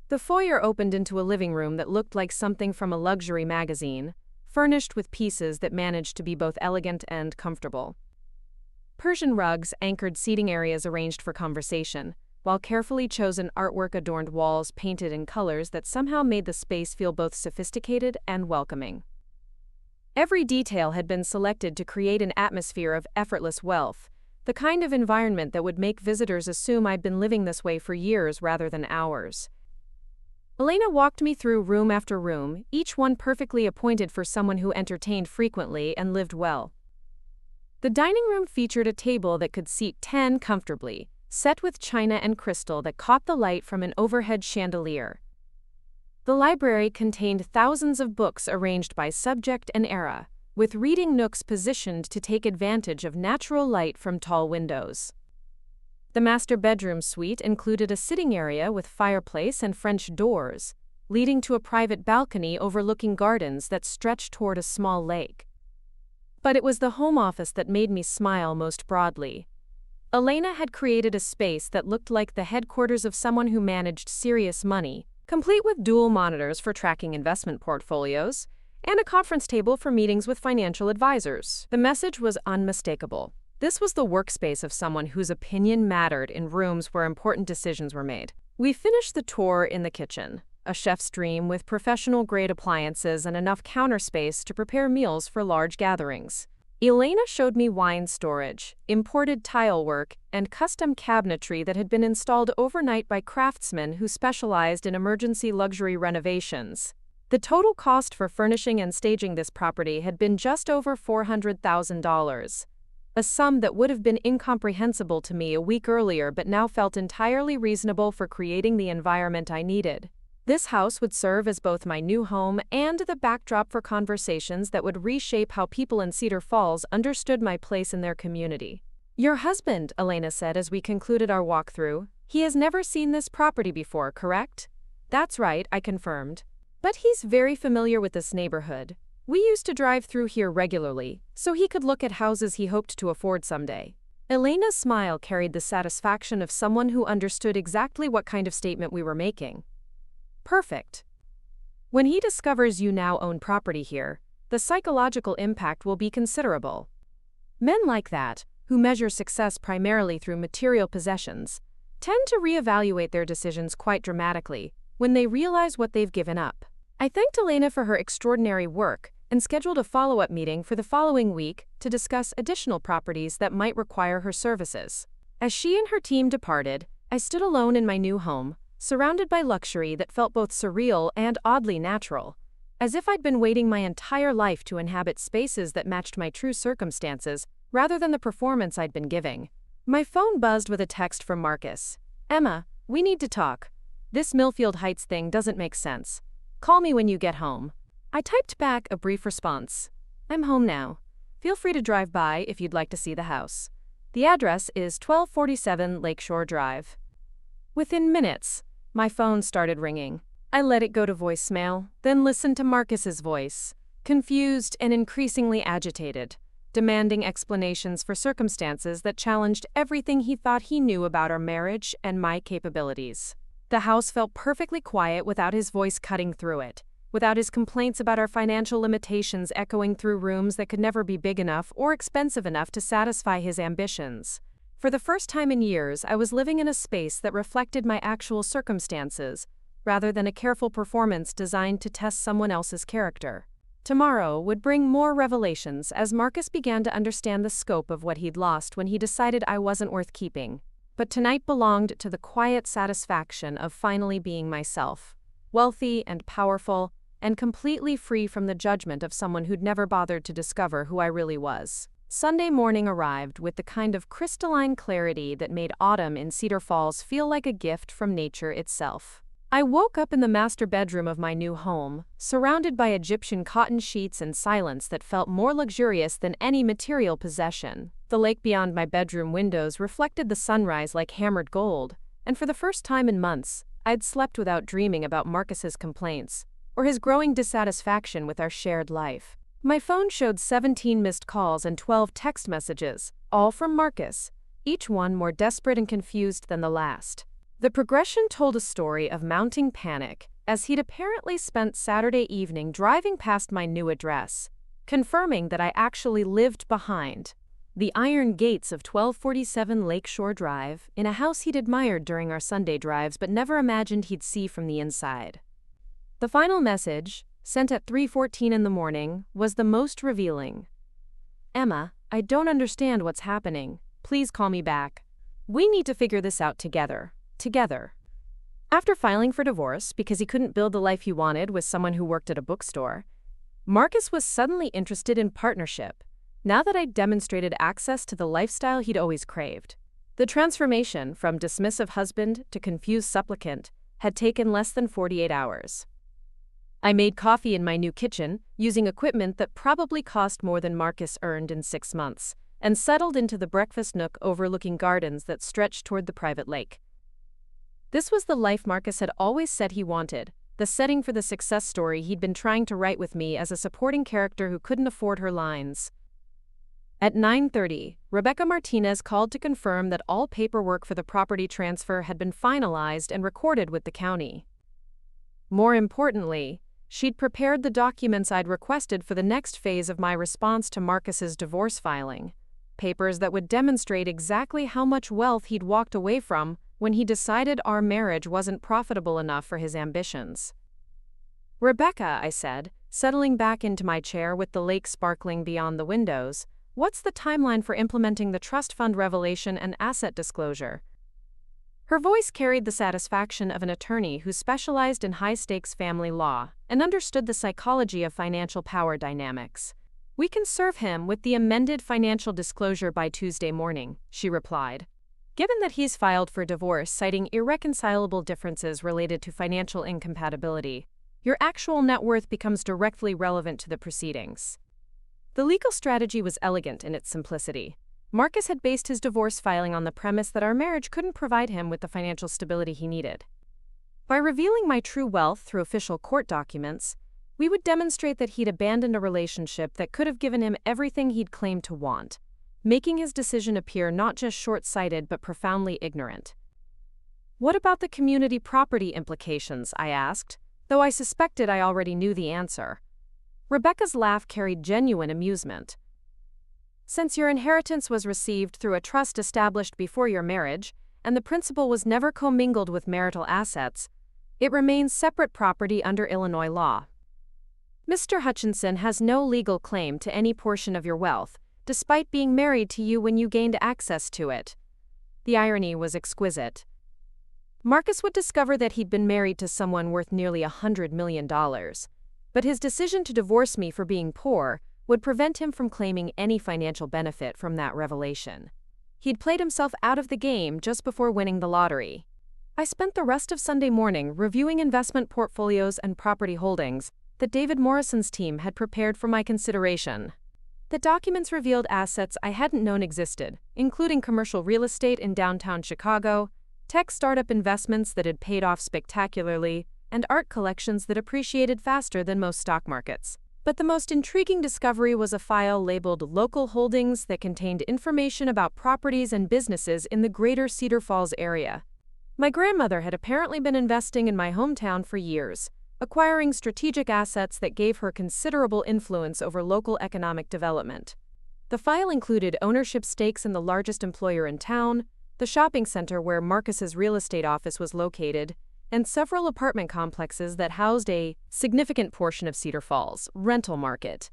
The foyer opened into a living room that looked like something from a luxury magazine, furnished with pieces that managed to be both elegant and comfortable. Persian rugs anchored seating areas arranged for conversation, while carefully chosen artwork adorned walls painted in colors that somehow made the space feel both sophisticated and welcoming. Every detail had been selected to create an atmosphere of effortless wealth, the kind of environment that would make visitors assume I'd been living this way for years rather than hours. Elena walked me through room after room, each one perfectly appointed for someone who entertained frequently and lived well. The dining room featured a table that could seat 10 comfortably, set with china and crystal that caught the light from an overhead chandelier. The library contained thousands of books arranged by subject and era, with reading nooks positioned to take advantage of natural light from tall windows. The master bedroom suite included a sitting area with fireplace and French doors, leading to a private balcony overlooking gardens that stretched toward a small lake. But it was the home office that made me smile most broadly. Elena had created a space that looked like the headquarters of someone who managed serious money, complete with dual monitors for tracking investment portfolios, and a conference table for meetings with financial advisors. The message was unmistakable. This was the workspace of someone whose opinion mattered in rooms where important decisions were made. We finished the tour in the kitchen, a chef's dream with professional-grade appliances and enough counter space to prepare meals for large gatherings. Elena showed me wine storage, imported tile work, and custom cabinetry that had been installed overnight by craftsmen who specialized in emergency luxury renovations. The total cost for furnishing and staging this property had been just over $400,000, a sum that would have been incomprehensible to me a week earlier but now felt entirely reasonable for creating the environment I needed. This house would serve as both my new home and the backdrop for conversations that would reshape how people in Cedar Falls understood my place in their community. Your husband, Elena said as we concluded our walkthrough. He has never seen this property before, correct? That's right, I confirmed. But he's very familiar with this neighborhood. We used to drive through here regularly, so he could look at houses he hoped to afford someday. Elena's smile carried the satisfaction of someone who understood exactly what kind of statement we were making. Perfect. When he discovers you now own property here, the psychological impact will be considerable. Men like that, who measure success primarily through material possessions, tend to reevaluate their decisions quite dramatically when they realize what they've given up. I thanked Elena for her extraordinary work and scheduled a follow-up meeting for the following week to discuss additional properties that might require her services. As she and her team departed, I stood alone in my new home, surrounded by luxury that felt both surreal and oddly natural, as if I'd been waiting my entire life to inhabit spaces that matched my true circumstances rather than the performance I'd been giving. My phone buzzed with a text from Marcus. Emma, we need to talk. This Millfield Heights thing doesn't make sense. Call me when you get home. I typed back a brief response. I'm home now. Feel free to drive by if you'd like to see the house. The address is 1247 Lakeshore Drive. Within minutes, my phone started ringing. I let it go to voicemail, then listened to Marcus's voice, confused and increasingly agitated, demanding explanations for circumstances that challenged everything he thought he knew about our marriage and my capabilities. The house felt perfectly quiet without his voice cutting through it, without his complaints about our financial limitations echoing through rooms that could never be big enough or expensive enough to satisfy his ambitions. For the first time in years, I was living in a space that reflected my actual circumstances, rather than a careful performance designed to test someone else's character. Tomorrow would bring more revelations as Marcus began to understand the scope of what he'd lost when he decided I wasn't worth keeping. But tonight belonged to the quiet satisfaction of finally being myself, wealthy and powerful, and completely free from the judgment of someone who'd never bothered to discover who I really was. Sunday morning arrived with the kind of crystalline clarity that made autumn in Cedar Falls feel like a gift from nature itself. I woke up in the master bedroom of my new home, surrounded by Egyptian cotton sheets and silence that felt more luxurious than any material possession. The lake beyond my bedroom windows reflected the sunrise like hammered gold, and for the first time in months, I'd slept without dreaming about Marcus's complaints, or his growing dissatisfaction with our shared life. My phone showed 17 missed calls and 12 text messages, all from Marcus, each one more desperate and confused than the last. The progression told a story of mounting panic, as he'd apparently spent Saturday evening driving past my new address, confirming that I actually lived behind the iron gates of 1247 Lakeshore Drive, in a house he'd admired during our Sunday drives but never imagined he'd see from the inside. The final message, sent at 3:14 in the morning, was the most revealing. Emma, I don't understand what's happening. Please call me back. We need to figure this out together. After filing for divorce because he couldn't build the life he wanted with someone who worked at a bookstore, Marcus was suddenly interested in partnership, now that I'd demonstrated access to the lifestyle he'd always craved. The transformation from dismissive husband to confused supplicant had taken less than 48 hours. I made coffee in my new kitchen, using equipment that probably cost more than Marcus earned in 6 months, and settled into the breakfast nook overlooking gardens that stretched toward the private lake. This was the life Marcus had always said he wanted, the setting for the success story he'd been trying to write with me as a supporting character who couldn't afford her lines. At 9:30, Rebecca Martinez called to confirm that all paperwork for the property transfer had been finalized and recorded with the county. More importantly, she'd prepared the documents I'd requested for the next phase of my response to Marcus's divorce filing, papers that would demonstrate exactly how much wealth he'd walked away from when he decided our marriage wasn't profitable enough for his ambitions. Rebecca, I said, settling back into my chair with the lake sparkling beyond the windows, what's the timeline for implementing the trust fund revelation and asset disclosure? Her voice carried the satisfaction of an attorney who specialized in high-stakes family law and understood the psychology of financial power dynamics. We can serve him with the amended financial disclosure by Tuesday morning, she replied. Given that he's filed for divorce citing irreconcilable differences related to financial incompatibility, your actual net worth becomes directly relevant to the proceedings. The legal strategy was elegant in its simplicity. Marcus had based his divorce filing on the premise that our marriage couldn't provide him with the financial stability he needed. By revealing my true wealth through official court documents, we would demonstrate that he'd abandoned a relationship that could have given him everything he'd claimed to want, making his decision appear not just short-sighted but profoundly ignorant. "What about the community property implications?" I asked, though I suspected I already knew the answer. Rebecca's laugh carried genuine amusement. "Since your inheritance was received through a trust established before your marriage, and the principal was never commingled with marital assets, it remains separate property under Illinois law. Mr. Hutchinson has no legal claim to any portion of your wealth, despite being married to you when you gained access to it." The irony was exquisite. Marcus would discover that he'd been married to someone worth nearly $100 million, but his decision to divorce me for being poor would prevent him from claiming any financial benefit from that revelation. He'd played himself out of the game just before winning the lottery. I spent the rest of Sunday morning reviewing investment portfolios and property holdings that David Morrison's team had prepared for my consideration. The documents revealed assets I hadn't known existed, including commercial real estate in downtown Chicago, tech startup investments that had paid off spectacularly, and art collections that appreciated faster than most stock markets. But the most intriguing discovery was a file labeled Local Holdings that contained information about properties and businesses in the greater Cedar Falls area. My grandmother had apparently been investing in my hometown for years, acquiring strategic assets that gave her considerable influence over local economic development. The file included ownership stakes in the largest employer in town, the shopping center where Marcus's real estate office was located, and several apartment complexes that housed a significant portion of Cedar Falls' rental market.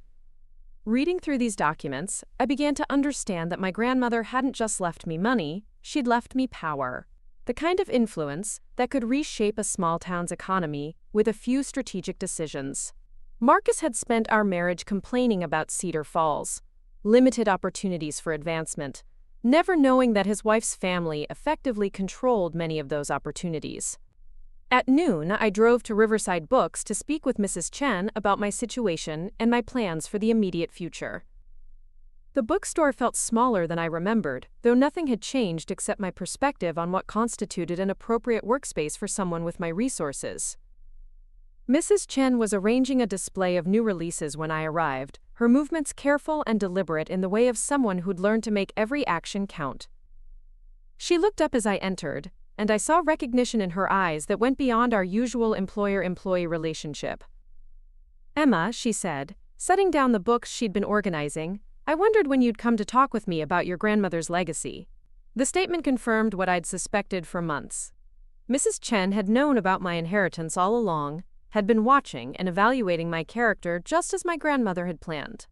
Reading through these documents, I began to understand that my grandmother hadn't just left me money, she'd left me power. The kind of influence that could reshape a small town's economy with a few strategic decisions. Marcus had spent our marriage complaining about Cedar Falls, limited opportunities for advancement, never knowing that his wife's family effectively controlled many of those opportunities. At noon, I drove to Riverside Books to speak with Mrs. Chen about my situation and my plans for the immediate future. The bookstore felt smaller than I remembered, though nothing had changed except my perspective on what constituted an appropriate workspace for someone with my resources. Mrs. Chen was arranging a display of new releases when I arrived, her movements careful and deliberate in the way of someone who'd learned to make every action count. She looked up as I entered, and I saw recognition in her eyes that went beyond our usual employer-employee relationship. "Emma," she said, setting down the books she'd been organizing, "I wondered when you'd come to talk with me about your grandmother's legacy." The statement confirmed what I'd suspected for months. Mrs. Chen had known about my inheritance all along, had been watching and evaluating my character just as my grandmother had planned.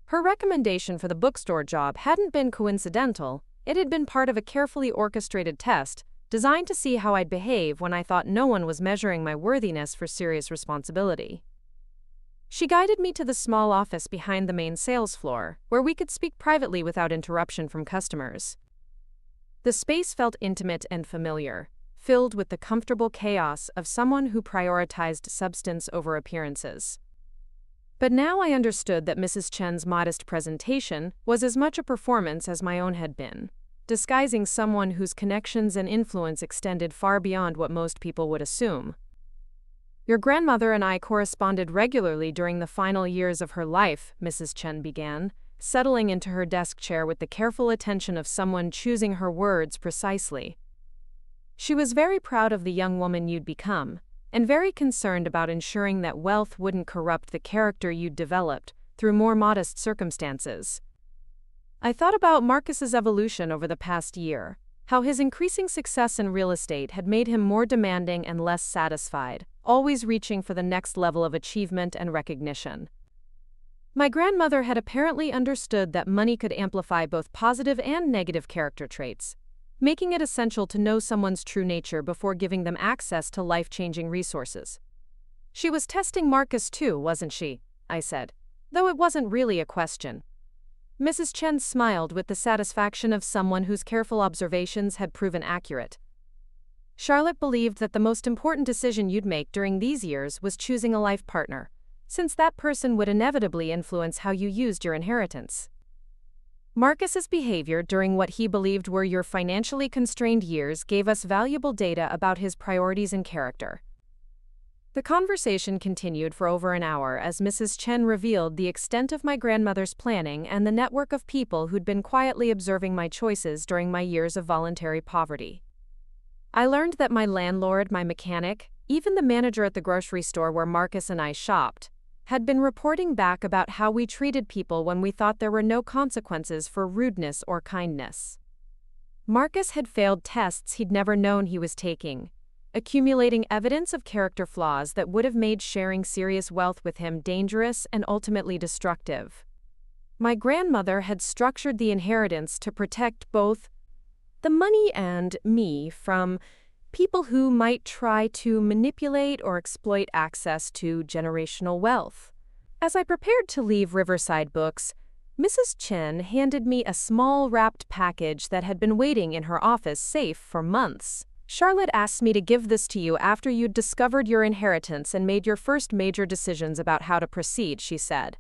Her recommendation for the bookstore job hadn't been coincidental, it had been part of a carefully orchestrated test designed to see how I'd behave when I thought no one was measuring my worthiness for serious responsibility. She guided me to the small office behind the main sales floor, where we could speak privately without interruption from customers. The space felt intimate and familiar, filled with the comfortable chaos of someone who prioritized substance over appearances. But now I understood that Mrs. Chen's modest presentation was as much a performance as my own had been, disguising someone whose connections and influence extended far beyond what most people would assume. "Your grandmother and I corresponded regularly during the final years of her life," Mrs. Chen began, settling into her desk chair with the careful attention of someone choosing her words precisely. "She was very proud of the young woman you'd become, and very concerned about ensuring that wealth wouldn't corrupt the character you'd developed through more modest circumstances." I thought about Marcus's evolution over the past year, how his increasing success in real estate had made him more demanding and less satisfied, always reaching for the next level of achievement and recognition. My grandmother had apparently understood that money could amplify both positive and negative character traits, making it essential to know someone's true nature before giving them access to life-changing resources. "She was testing Marcus too, wasn't she?" I said, though it wasn't really a question. Mrs. Chen smiled with the satisfaction of someone whose careful observations had proven accurate. "Charlotte believed that the most important decision you'd make during these years was choosing a life partner, since that person would inevitably influence how you used your inheritance." Marcus's behavior during what he believed were your financially constrained years gave us valuable data about his priorities and character. The conversation continued for over an hour as Mrs. Chen revealed the extent of my grandmother's planning and the network of people who'd been quietly observing my choices during my years of voluntary poverty. I learned that my landlord, my mechanic, even the manager at the grocery store where Marcus and I shopped, had been reporting back about how we treated people when we thought there were no consequences for rudeness or kindness. Marcus had failed tests he'd never known he was taking, accumulating evidence of character flaws that would have made sharing serious wealth with him dangerous and ultimately destructive. My grandmother had structured the inheritance to protect both the money and me from people who might try to manipulate or exploit access to generational wealth. As I prepared to leave Riverside Books, Mrs. Chen handed me a small wrapped package that had been waiting in her office safe for months. "Charlotte asked me to give this to you after you'd discovered your inheritance and made your first major decisions about how to proceed," she said.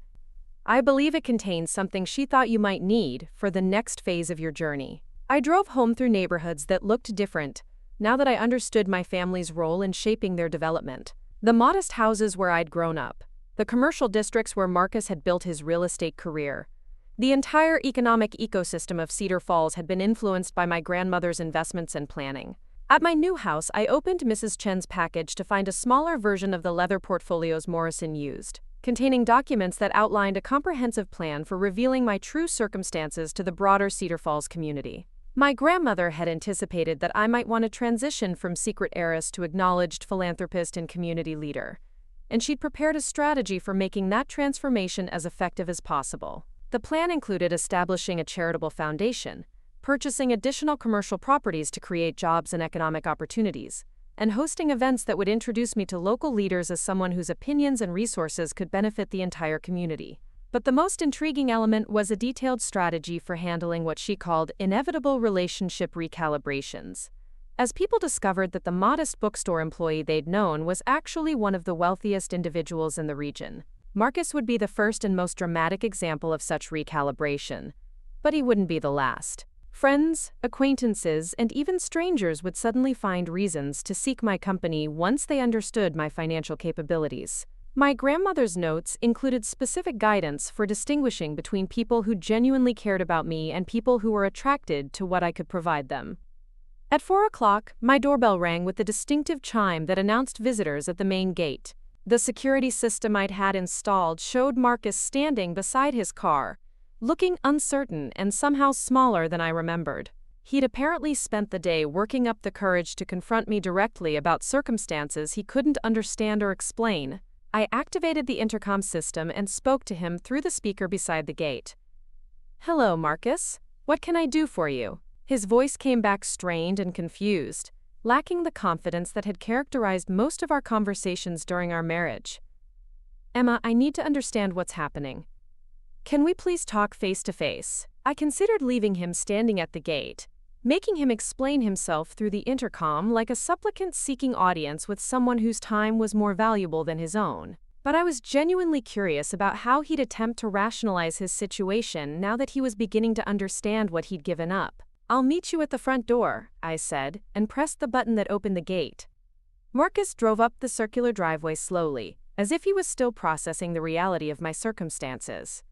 "I believe it contains something she thought you might need for the next phase of your journey." I drove home through neighborhoods that looked different, now that I understood my family's role in shaping their development. The modest houses where I'd grown up, the commercial districts where Marcus had built his real estate career. The entire economic ecosystem of Cedar Falls had been influenced by my grandmother's investments and planning. At my new house, I opened Mrs. Chen's package to find a smaller version of the leather portfolios Morrison used, containing documents that outlined a comprehensive plan for revealing my true circumstances to the broader Cedar Falls community. My grandmother had anticipated that I might want to transition from secret heiress to acknowledged philanthropist and community leader, and she'd prepared a strategy for making that transformation as effective as possible. The plan included establishing a charitable foundation, purchasing additional commercial properties to create jobs and economic opportunities, and hosting events that would introduce me to local leaders as someone whose opinions and resources could benefit the entire community. But the most intriguing element was a detailed strategy for handling what she called inevitable relationship recalibrations. As people discovered that the modest bookstore employee they'd known was actually one of the wealthiest individuals in the region, Marcus would be the first and most dramatic example of such recalibration. But he wouldn't be the last. Friends, acquaintances, and even strangers would suddenly find reasons to seek my company once they understood my financial capabilities. My grandmother's notes included specific guidance for distinguishing between people who genuinely cared about me and people who were attracted to what I could provide them. At 4 o'clock, my doorbell rang with the distinctive chime that announced visitors at the main gate. The security system I'd had installed showed Marcus standing beside his car, looking uncertain and somehow smaller than I remembered. He'd apparently spent the day working up the courage to confront me directly about circumstances he couldn't understand or explain. I activated the intercom system and spoke to him through the speaker beside the gate. "Hello, Marcus. What can I do for you?" His voice came back strained and confused, lacking the confidence that had characterized most of our conversations during our marriage. "Emma, I need to understand what's happening. Can we please talk face to face?" I considered leaving him standing at the gate, making him explain himself through the intercom like a supplicant seeking audience with someone whose time was more valuable than his own. But I was genuinely curious about how he'd attempt to rationalize his situation now that he was beginning to understand what he'd given up. "I'll meet you at the front door," I said, and pressed the button that opened the gate. Marcus drove up the circular driveway slowly, as if he was still processing the reality of my circumstances.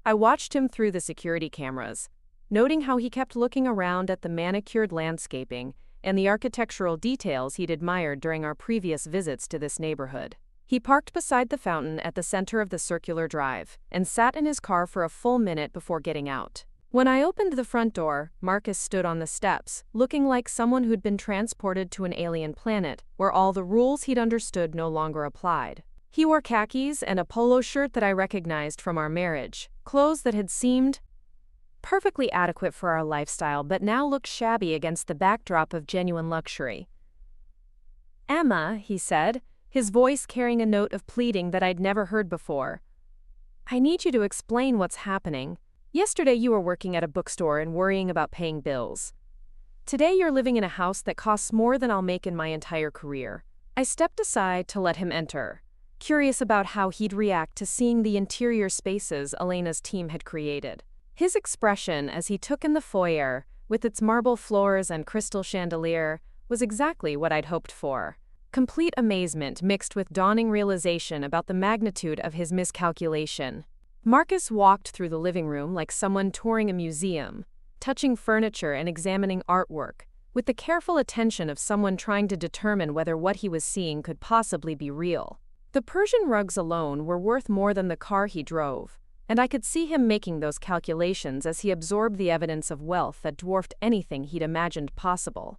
I watched him through the security cameras, noting how he kept looking around at the manicured landscaping and the architectural details he'd admired during our previous visits to this neighborhood. He parked beside the fountain at the center of the circular drive and sat in his car for a full minute before getting out. When I opened the front door, Marcus stood on the steps, looking like someone who'd been transported to an alien planet where all the rules he'd understood no longer applied. He wore khakis and a polo shirt that I recognized from our marriage, clothes that had seemed perfectly adequate for our lifestyle but now looked shabby against the backdrop of genuine luxury. "Emma," he said, his voice carrying a note of pleading that I'd never heard before, "I need you to explain what's happening. Yesterday you were working at a bookstore and worrying about paying bills. Today you're living in a house that costs more than I'll make in my entire career." I stepped aside to let him enter, curious about how he'd react to seeing the interior spaces Elena's team had created. His expression as he took in the foyer, with its marble floors and crystal chandelier, was exactly what I'd hoped for. Complete amazement mixed with dawning realization about the magnitude of his miscalculation. Marcus walked through the living room like someone touring a museum, touching furniture and examining artwork, with the careful attention of someone trying to determine whether what he was seeing could possibly be real. The Persian rugs alone were worth more than the car he drove, and I could see him making those calculations as he absorbed the evidence of wealth that dwarfed anything he'd imagined possible.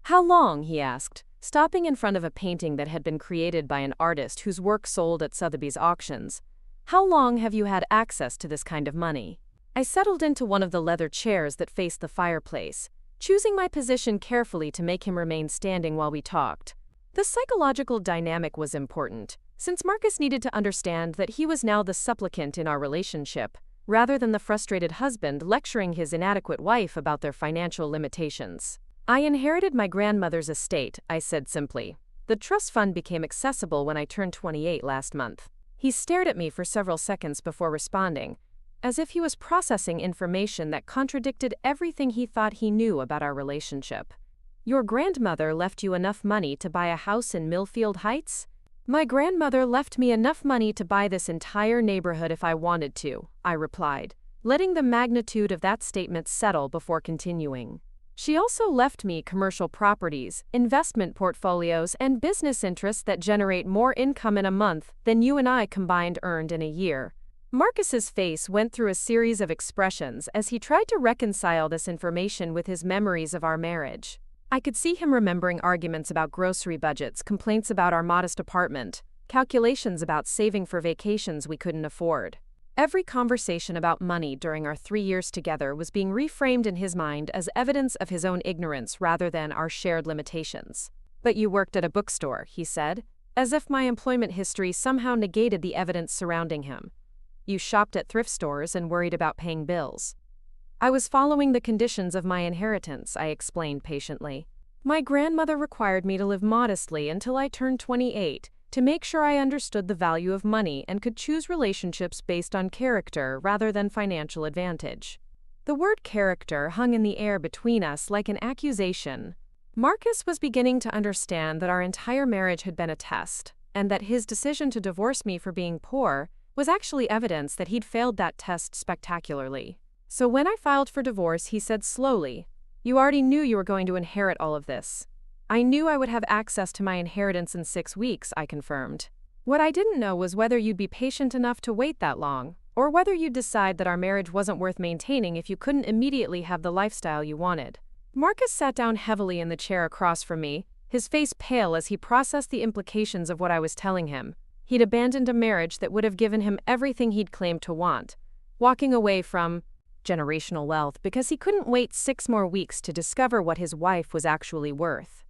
"How long?" he asked, stopping in front of a painting that had been created by an artist whose work sold at Sotheby's auctions. "How long have you had access to this kind of money?" I settled into one of the leather chairs that faced the fireplace, choosing my position carefully to make him remain standing while we talked. The psychological dynamic was important, since Marcus needed to understand that he was now the supplicant in our relationship, rather than the frustrated husband lecturing his inadequate wife about their financial limitations. "I inherited my grandmother's estate," I said simply. "The trust fund became accessible when I turned 28 last month." He stared at me for several seconds before responding, as if he was processing information that contradicted everything he thought he knew about our relationship. "Your grandmother left you enough money to buy a house in Millfield Heights?" "My grandmother left me enough money to buy this entire neighborhood if I wanted to," I replied, letting the magnitude of that statement settle before continuing. "She also left me commercial properties, investment portfolios, and business interests that generate more income in a month than you and I combined earned in a year." Marcus's face went through a series of expressions as he tried to reconcile this information with his memories of our marriage. I could see him remembering arguments about grocery budgets, complaints about our modest apartment, calculations about saving for vacations we couldn't afford. Every conversation about money during our 3 years together was being reframed in his mind as evidence of his own ignorance rather than our shared limitations. "But you worked at a bookstore," he said, as if my employment history somehow negated the evidence surrounding him. "You shopped at thrift stores and worried about paying bills." "I was following the conditions of my inheritance," I explained patiently. "My grandmother required me to live modestly until I turned 28, to make sure I understood the value of money and could choose relationships based on character rather than financial advantage." The word character hung in the air between us like an accusation. Marcus was beginning to understand that our entire marriage had been a test, and that his decision to divorce me for being poor was actually evidence that he'd failed that test spectacularly. So when I filed for divorce, he said slowly, "You already knew you were going to inherit all of this." "I knew I would have access to my inheritance in 6 weeks," I confirmed. "What I didn't know was whether you'd be patient enough to wait that long, or whether you'd decide that our marriage wasn't worth maintaining if you couldn't immediately have the lifestyle you wanted." Marcus sat down heavily in the chair across from me, his face pale as he processed the implications of what I was telling him. He'd abandoned a marriage that would have given him everything he'd claimed to want, walking away from generational wealth because he couldn't wait 6 more weeks to discover what his wife was actually worth.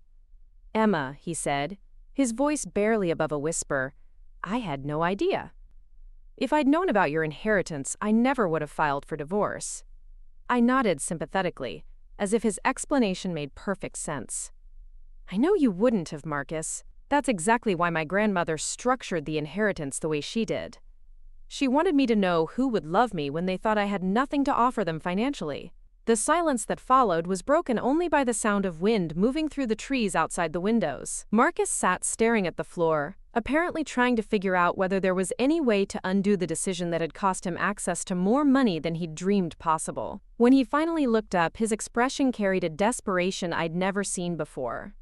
"Emma," he said, his voice barely above a whisper, "I had no idea. If I'd known about your inheritance, I never would have filed for divorce." I nodded sympathetically, as if his explanation made perfect sense. "I know you wouldn't have, Marcus. That's exactly why my grandmother structured the inheritance the way she did. She wanted me to know who would love me when they thought I had nothing to offer them financially." The silence that followed was broken only by the sound of wind moving through the trees outside the windows. Marcus sat staring at the floor, apparently trying to figure out whether there was any way to undo the decision that had cost him access to more money than he'd dreamed possible. When he finally looked up, his expression carried a desperation I'd never seen before.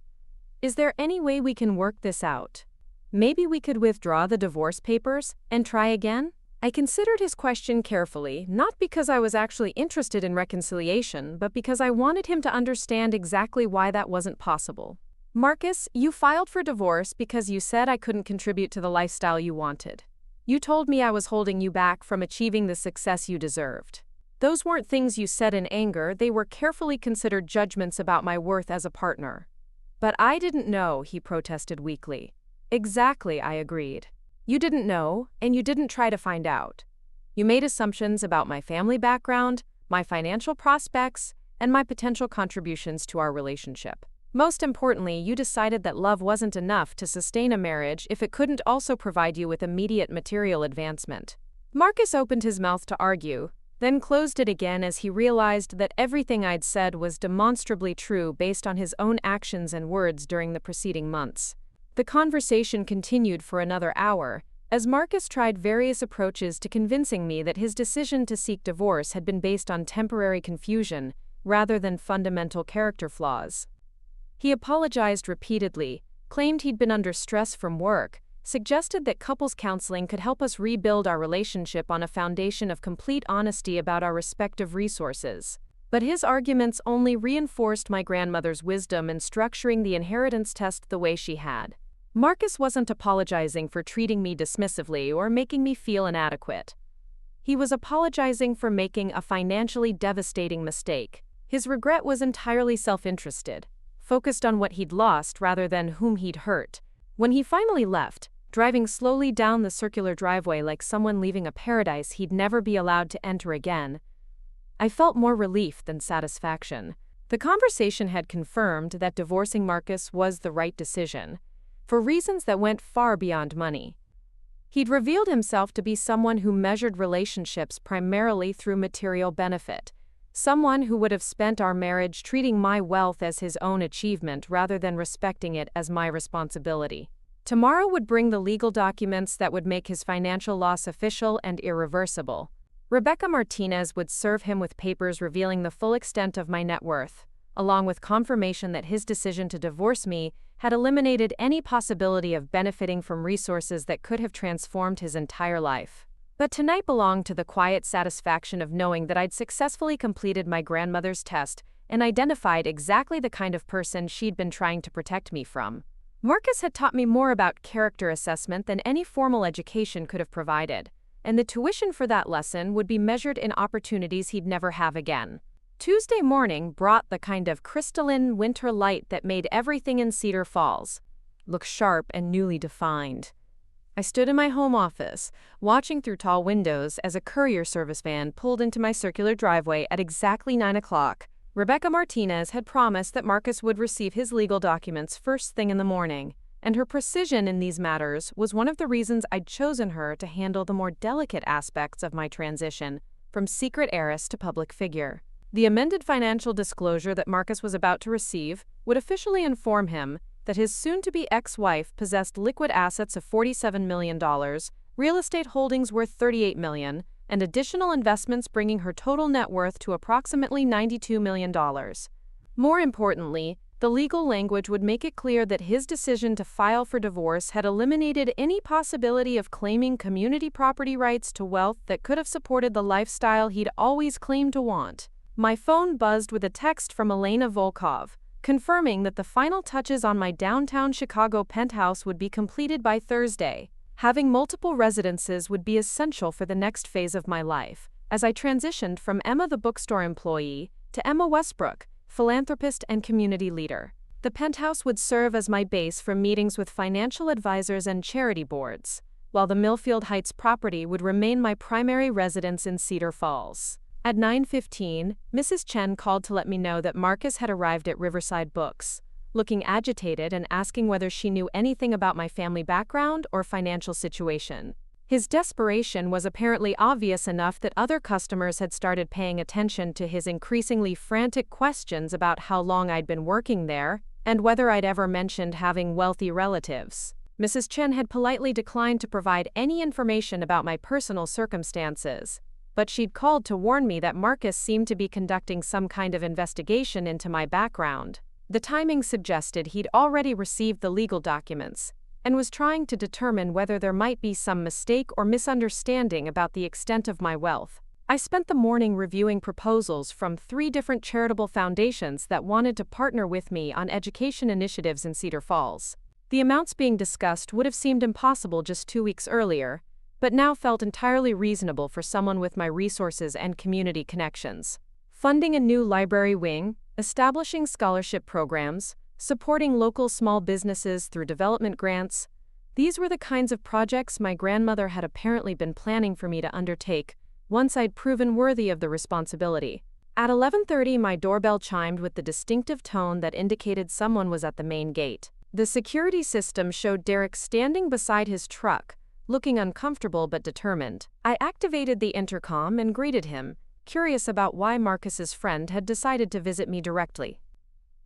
"Is there any way we can work this out? Maybe we could withdraw the divorce papers and try again?" I considered his question carefully, not because I was actually interested in reconciliation, but because I wanted him to understand exactly why that wasn't possible. "Marcus, you filed for divorce because you said I couldn't contribute to the lifestyle you wanted. You told me I was holding you back from achieving the success you deserved. Those weren't things you said in anger, they were carefully considered judgments about my worth as a partner." "But I didn't know," he protested weakly. "Exactly," I agreed. "You didn't know, and you didn't try to find out. You made assumptions about my family background, my financial prospects, and my potential contributions to our relationship. Most importantly, you decided that love wasn't enough to sustain a marriage if it couldn't also provide you with immediate material advancement." Marcus opened his mouth to argue, then closed it again as he realized that everything I'd said was demonstrably true based on his own actions and words during the preceding months. The conversation continued for another hour, as Marcus tried various approaches to convincing me that his decision to seek divorce had been based on temporary confusion rather than fundamental character flaws. He apologized repeatedly, claimed he'd been under stress from work, suggested that couples counseling could help us rebuild our relationship on a foundation of complete honesty about our respective resources. But his arguments only reinforced my grandmother's wisdom in structuring the inheritance test the way she had. Marcus wasn't apologizing for treating me dismissively or making me feel inadequate. He was apologizing for making a financially devastating mistake. His regret was entirely self-interested, focused on what he'd lost rather than whom he'd hurt. When he finally left, driving slowly down the circular driveway like someone leaving a paradise he'd never be allowed to enter again, I felt more relief than satisfaction. The conversation had confirmed that divorcing Marcus was the right decision, for reasons that went far beyond money. He'd revealed himself to be someone who measured relationships primarily through material benefit, someone who would have spent our marriage treating my wealth as his own achievement rather than respecting it as my responsibility. Tomorrow would bring the legal documents that would make his financial loss official and irreversible. Rebecca Martinez would serve him with papers revealing the full extent of my net worth, along with confirmation that his decision to divorce me had eliminated any possibility of benefiting from resources that could have transformed his entire life. But tonight belonged to the quiet satisfaction of knowing that I'd successfully completed my grandmother's test and identified exactly the kind of person she'd been trying to protect me from. Marcus had taught me more about character assessment than any formal education could have provided, and the tuition for that lesson would be measured in opportunities he'd never have again. Tuesday morning brought the kind of crystalline winter light that made everything in Cedar Falls look sharp and newly defined. I stood in my home office, watching through tall windows as a courier service van pulled into my circular driveway at exactly 9 o'clock. Rebecca Martinez had promised that Marcus would receive his legal documents first thing in the morning, and her precision in these matters was one of the reasons I'd chosen her to handle the more delicate aspects of my transition from secret heiress to public figure. The amended financial disclosure that Marcus was about to receive would officially inform him that his soon-to-be ex-wife possessed liquid assets of $47 million, real estate holdings worth $38 million, and additional investments bringing her total net worth to approximately $92 million. More importantly, the legal language would make it clear that his decision to file for divorce had eliminated any possibility of claiming community property rights to wealth that could have supported the lifestyle he'd always claimed to want. My phone buzzed with a text from Elena Volkov, confirming that the final touches on my downtown Chicago penthouse would be completed by Thursday. Having multiple residences would be essential for the next phase of my life, as I transitioned from Emma the bookstore employee to Emma Westbrook, philanthropist and community leader. The penthouse would serve as my base for meetings with financial advisors and charity boards, while the Millfield Heights property would remain my primary residence in Cedar Falls. At 9:15, Mrs. Chen called to let me know that Marcus had arrived at Riverside Books, looking agitated and asking whether she knew anything about my family background or financial situation. His desperation was apparently obvious enough that other customers had started paying attention to his increasingly frantic questions about how long I'd been working there and whether I'd ever mentioned having wealthy relatives. Mrs. Chen had politely declined to provide any information about my personal circumstances, but she'd called to warn me that Marcus seemed to be conducting some kind of investigation into my background. The timing suggested he'd already received the legal documents and was trying to determine whether there might be some mistake or misunderstanding about the extent of my wealth. I spent the morning reviewing proposals from 3 different charitable foundations that wanted to partner with me on education initiatives in Cedar Falls. The amounts being discussed would have seemed impossible just 2 weeks earlier, but now felt entirely reasonable for someone with my resources and community connections. Funding a new library wing, establishing scholarship programs, supporting local small businesses through development grants, these were the kinds of projects my grandmother had apparently been planning for me to undertake once I'd proven worthy of the responsibility. At 11:30, my doorbell chimed with the distinctive tone that indicated someone was at the main gate. The security system showed Derek standing beside his truck, looking uncomfortable but determined. I activated the intercom and greeted him, curious about why Marcus's friend had decided to visit me directly.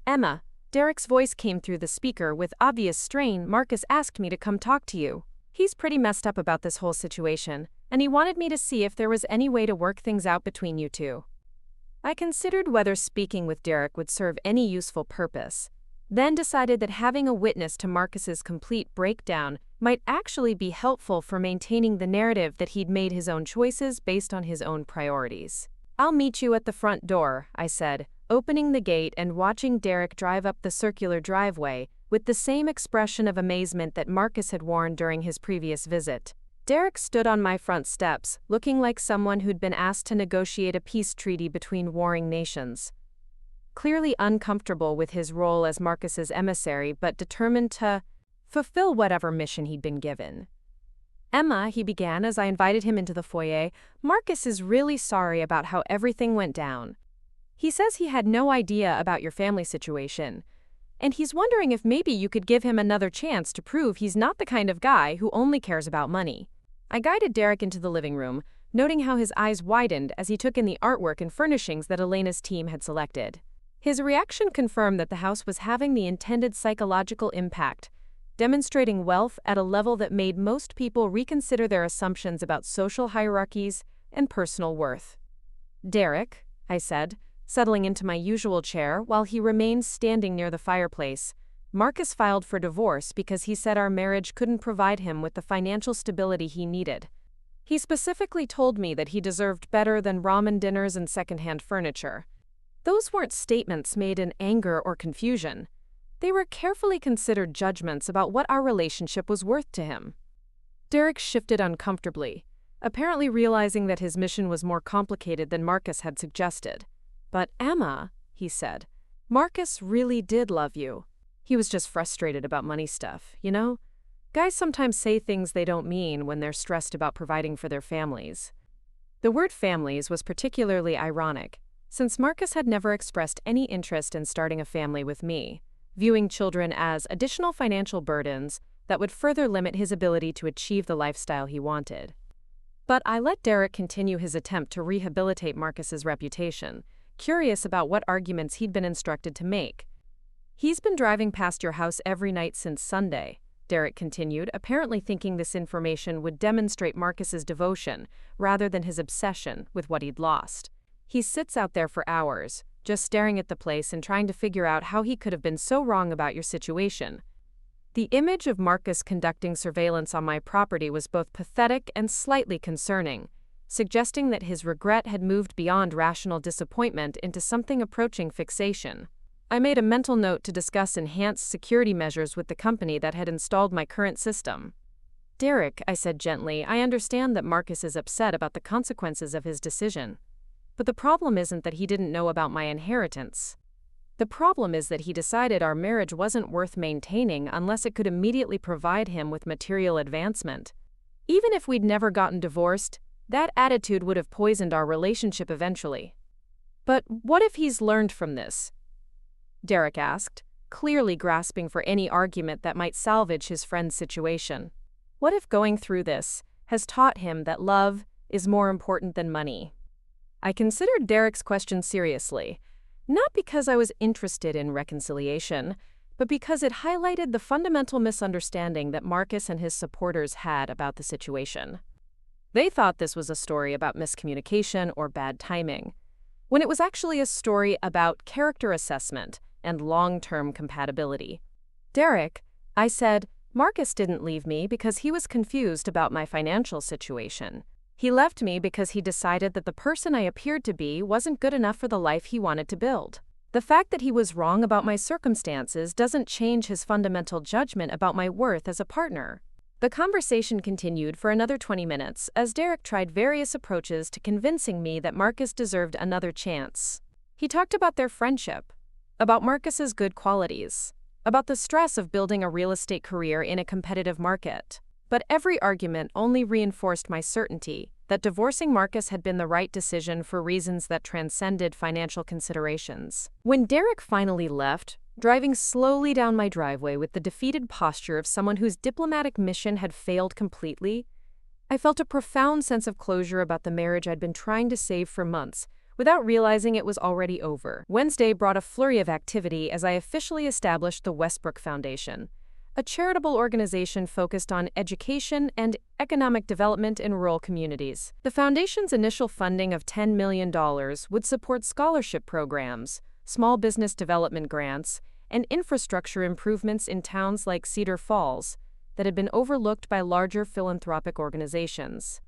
"Emma," Derek's voice came through the speaker with obvious strain. "Marcus asked me to come talk to you. He's pretty messed up about this whole situation, and he wanted me to see if there was any way to work things out between you two." I considered whether speaking with Derek would serve any useful purpose, then decided that having a witness to Marcus's complete breakdown might actually be helpful for maintaining the narrative that he'd made his own choices based on his own priorities. "I'll meet you at the front door," I said, opening the gate and watching Derek drive up the circular driveway with the same expression of amazement that Marcus had worn during his previous visit. Derek stood on my front steps, looking like someone who'd been asked to negotiate a peace treaty between warring nations. Clearly uncomfortable with his role as Marcus's emissary, but determined to fulfill whatever mission he'd been given. "Emma," he began as I invited him into the foyer, "Marcus is really sorry about how everything went down. He says he had no idea about your family situation, and he's wondering if maybe you could give him another chance to prove he's not the kind of guy who only cares about money." I guided Derek into the living room, noting how his eyes widened as he took in the artwork and furnishings that Elena's team had selected. His reaction confirmed that the house was having the intended psychological impact, demonstrating wealth at a level that made most people reconsider their assumptions about social hierarchies and personal worth. "Derek," I said, settling into my usual chair while he remained standing near the fireplace, "Marcus filed for divorce because he said our marriage couldn't provide him with the financial stability he needed. He specifically told me that he deserved better than ramen dinners and secondhand furniture. Those weren't statements made in anger or confusion. They were carefully considered judgments about what our relationship was worth to him." Derek shifted uncomfortably, apparently realizing that his mission was more complicated than Marcus had suggested. "But Emma," he said, "Marcus really did love you. He was just frustrated about money stuff, you know? Guys sometimes say things they don't mean when they're stressed about providing for their families." The word families was particularly ironic, since Marcus had never expressed any interest in starting a family with me, viewing children as additional financial burdens that would further limit his ability to achieve the lifestyle he wanted. But I let Derek continue his attempt to rehabilitate Marcus's reputation, curious about what arguments he'd been instructed to make. "He's been driving past your house every night since Sunday," Derek continued, apparently thinking this information would demonstrate Marcus's devotion rather than his obsession with what he'd lost. "He sits out there for hours, just staring at the place and trying to figure out how he could have been so wrong about your situation." The image of Marcus conducting surveillance on my property was both pathetic and slightly concerning, suggesting that his regret had moved beyond rational disappointment into something approaching fixation. I made a mental note to discuss enhanced security measures with the company that had installed my current system. "Derek," I said gently, "I understand that Marcus is upset about the consequences of his decision. But the problem isn't that he didn't know about my inheritance. The problem is that he decided our marriage wasn't worth maintaining unless it could immediately provide him with material advancement. Even if we'd never gotten divorced, that attitude would have poisoned our relationship eventually." "But what if he's learned from this?" Derek asked, clearly grasping for any argument that might salvage his friend's situation. "What if going through this has taught him that love is more important than money?" I considered Derek's question seriously, not because I was interested in reconciliation, but because it highlighted the fundamental misunderstanding that Marcus and his supporters had about the situation. They thought this was a story about miscommunication or bad timing, when it was actually a story about character assessment and long-term compatibility. "Derek," I said, "Marcus didn't leave me because he was confused about my financial situation. He left me because he decided that the person I appeared to be wasn't good enough for the life he wanted to build. The fact that he was wrong about my circumstances doesn't change his fundamental judgment about my worth as a partner." The conversation continued for another 20 minutes as Derek tried various approaches to convincing me that Marcus deserved another chance. He talked about their friendship, about Marcus's good qualities, about the stress of building a real estate career in a competitive market. But every argument only reinforced my certainty that divorcing Marcus had been the right decision for reasons that transcended financial considerations. When Derek finally left, driving slowly down my driveway with the defeated posture of someone whose diplomatic mission had failed completely, I felt a profound sense of closure about the marriage I'd been trying to save for months, without realizing it was already over. Wednesday brought a flurry of activity as I officially established the Westbrook Foundation, a charitable organization focused on education and economic development in rural communities. The foundation's initial funding of $10 million would support scholarship programs, small business development grants, and infrastructure improvements in towns like Cedar Falls that had been overlooked by larger philanthropic organizations.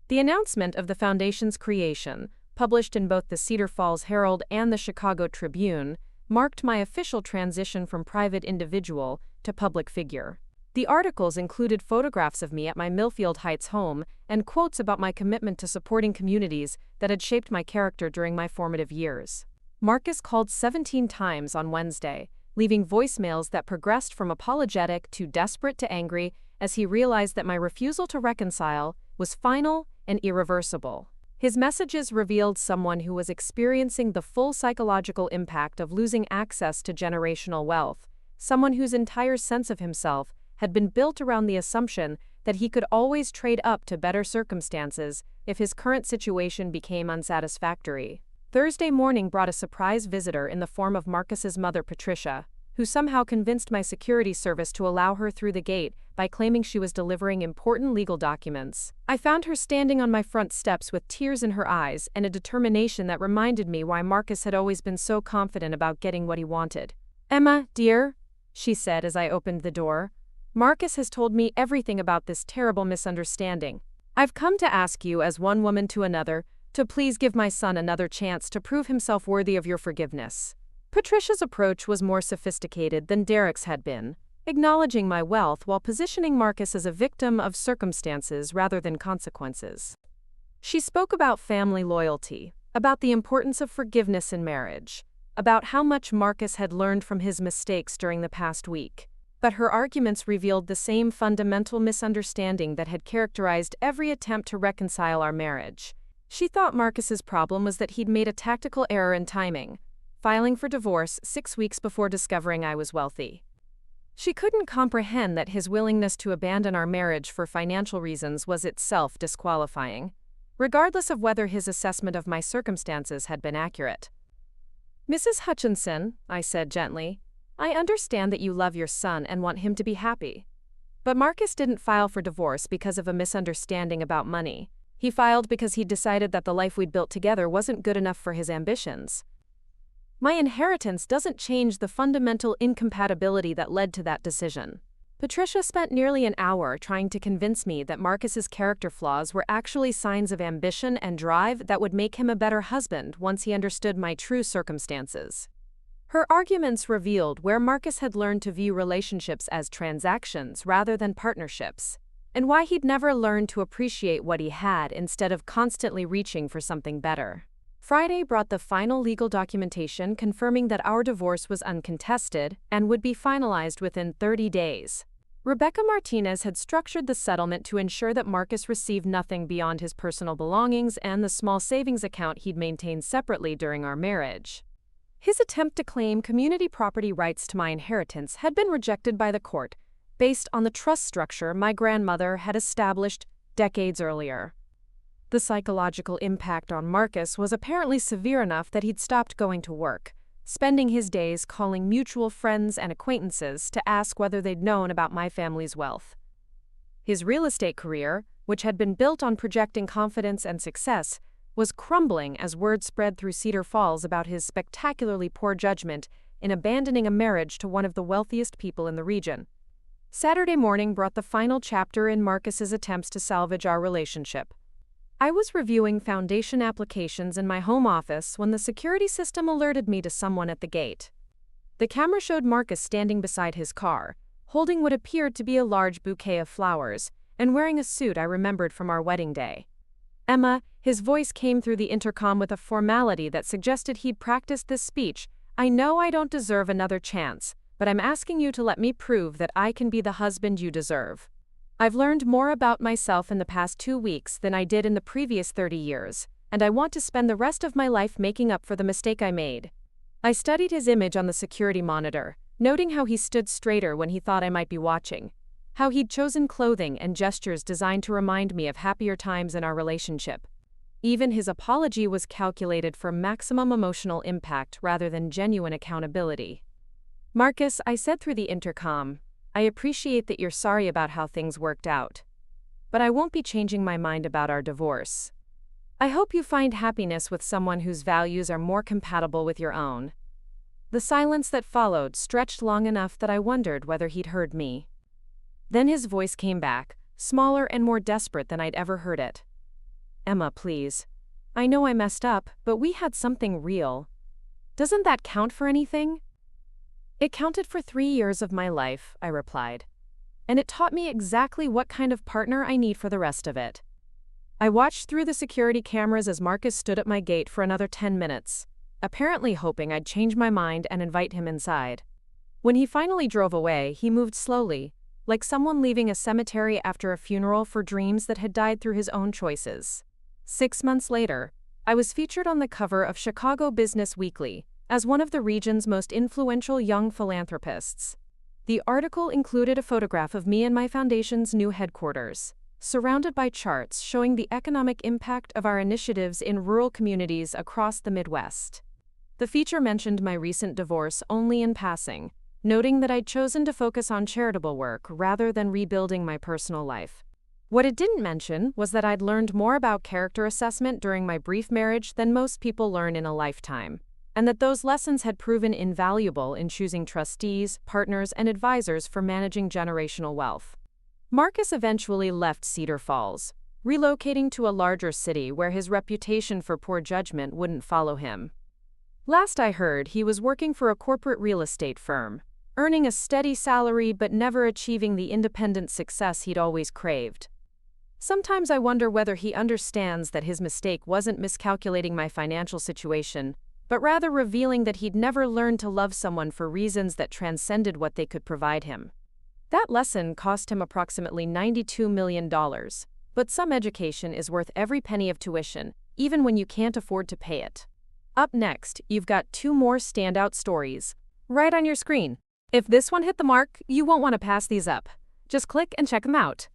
The announcement of the foundation's creation, published in both the Cedar Falls Herald and the Chicago Tribune, marked my official transition from private individual to public figure. The articles included photographs of me at my Millfield Heights home and quotes about my commitment to supporting communities that had shaped my character during my formative years. Marcus called 17 times on Wednesday, leaving voicemails that progressed from apologetic to desperate to angry as he realized that my refusal to reconcile was final and irreversible. His messages revealed someone who was experiencing the full psychological impact of losing access to generational wealth, someone whose entire sense of himself had been built around the assumption that he could always trade up to better circumstances if his current situation became unsatisfactory. Thursday morning brought a surprise visitor in the form of Marcus's mother, Patricia, who somehow convinced my security service to allow her through the gate by claiming she was delivering important legal documents. I found her standing on my front steps with tears in her eyes and a determination that reminded me why Marcus had always been so confident about getting what he wanted. "Emma, dear," she said as I opened the door, "Marcus has told me everything about this terrible misunderstanding. I've come to ask you, as one woman to another, to please give my son another chance to prove himself worthy of your forgiveness." Patricia's approach was more sophisticated than Derek's had been, acknowledging my wealth while positioning Marcus as a victim of circumstances rather than consequences. She spoke about family loyalty, about the importance of forgiveness in marriage, about how much Marcus had learned from his mistakes during the past week. But her arguments revealed the same fundamental misunderstanding that had characterized every attempt to reconcile our marriage. She thought Marcus's problem was that he'd made a tactical error in timing, filing for divorce 6 weeks before discovering I was wealthy. She couldn't comprehend that his willingness to abandon our marriage for financial reasons was itself disqualifying, regardless of whether his assessment of my circumstances had been accurate. "Mrs. Hutchinson," I said gently, "I understand that you love your son and want him to be happy. But Marcus didn't file for divorce because of a misunderstanding about money. He filed because he'd decided that the life we'd built together wasn't good enough for his ambitions. My inheritance doesn't change the fundamental incompatibility that led to that decision." Patricia spent nearly an hour trying to convince me that Marcus's character flaws were actually signs of ambition and drive that would make him a better husband once he understood my true circumstances. Her arguments revealed where Marcus had learned to view relationships as transactions rather than partnerships, and why he'd never learned to appreciate what he had instead of constantly reaching for something better. Friday brought the final legal documentation confirming that our divorce was uncontested and would be finalized within 30 days. Rebecca Martinez had structured the settlement to ensure that Marcus received nothing beyond his personal belongings and the small savings account he'd maintained separately during our marriage. His attempt to claim community property rights to my inheritance had been rejected by the court, based on the trust structure my grandmother had established decades earlier. The psychological impact on Marcus was apparently severe enough that he'd stopped going to work, spending his days calling mutual friends and acquaintances to ask whether they'd known about my family's wealth. His real estate career, which had been built on projecting confidence and success, was crumbling as word spread through Cedar Falls about his spectacularly poor judgment in abandoning a marriage to one of the wealthiest people in the region. Saturday morning brought the final chapter in Marcus's attempts to salvage our relationship. I was reviewing foundation applications in my home office when the security system alerted me to someone at the gate. The camera showed Marcus standing beside his car, holding what appeared to be a large bouquet of flowers, and wearing a suit I remembered from our wedding day. "Emma," his voice came through the intercom with a formality that suggested he'd practiced this speech, "I know I don't deserve another chance, but I'm asking you to let me prove that I can be the husband you deserve. I've learned more about myself in the past 2 weeks than I did in the previous 30 years, and I want to spend the rest of my life making up for the mistake I made." I studied his image on the security monitor, noting how he stood straighter when he thought I might be watching. How he'd chosen clothing and gestures designed to remind me of happier times in our relationship. Even his apology was calculated for maximum emotional impact rather than genuine accountability. "Marcus," I said through the intercom, "I appreciate that you're sorry about how things worked out. But I won't be changing my mind about our divorce. I hope you find happiness with someone whose values are more compatible with your own." The silence that followed stretched long enough that I wondered whether he'd heard me. Then his voice came back, smaller and more desperate than I'd ever heard it. "Emma, please. I know I messed up, but we had something real. Doesn't that count for anything?" "It counted for 3 years of my life," I replied. "And it taught me exactly what kind of partner I need for the rest of it." I watched through the security cameras as Marcus stood at my gate for another 10 minutes, apparently hoping I'd change my mind and invite him inside. When he finally drove away, he moved slowly, like someone leaving a cemetery after a funeral for dreams that had died through his own choices. 6 months later, I was featured on the cover of Chicago Business Weekly as one of the region's most influential young philanthropists. The article included a photograph of me and my foundation's new headquarters, surrounded by charts showing the economic impact of our initiatives in rural communities across the Midwest. The feature mentioned my recent divorce only in passing, noting that I'd chosen to focus on charitable work rather than rebuilding my personal life. What it didn't mention was that I'd learned more about character assessment during my brief marriage than most people learn in a lifetime, and that those lessons had proven invaluable in choosing trustees, partners, and advisors for managing generational wealth. Marcus eventually left Cedar Falls, relocating to a larger city where his reputation for poor judgment wouldn't follow him. Last I heard, he was working for a corporate real estate firm, earning a steady salary but never achieving the independent success he'd always craved. Sometimes I wonder whether he understands that his mistake wasn't miscalculating my financial situation, but rather revealing that he'd never learned to love someone for reasons that transcended what they could provide him. That lesson cost him approximately $92 million, but some education is worth every penny of tuition, even when you can't afford to pay it. Up next, you've got 2 more standout stories, right on your screen. If this one hit the mark, you won't want to pass these up. Just click and check them out.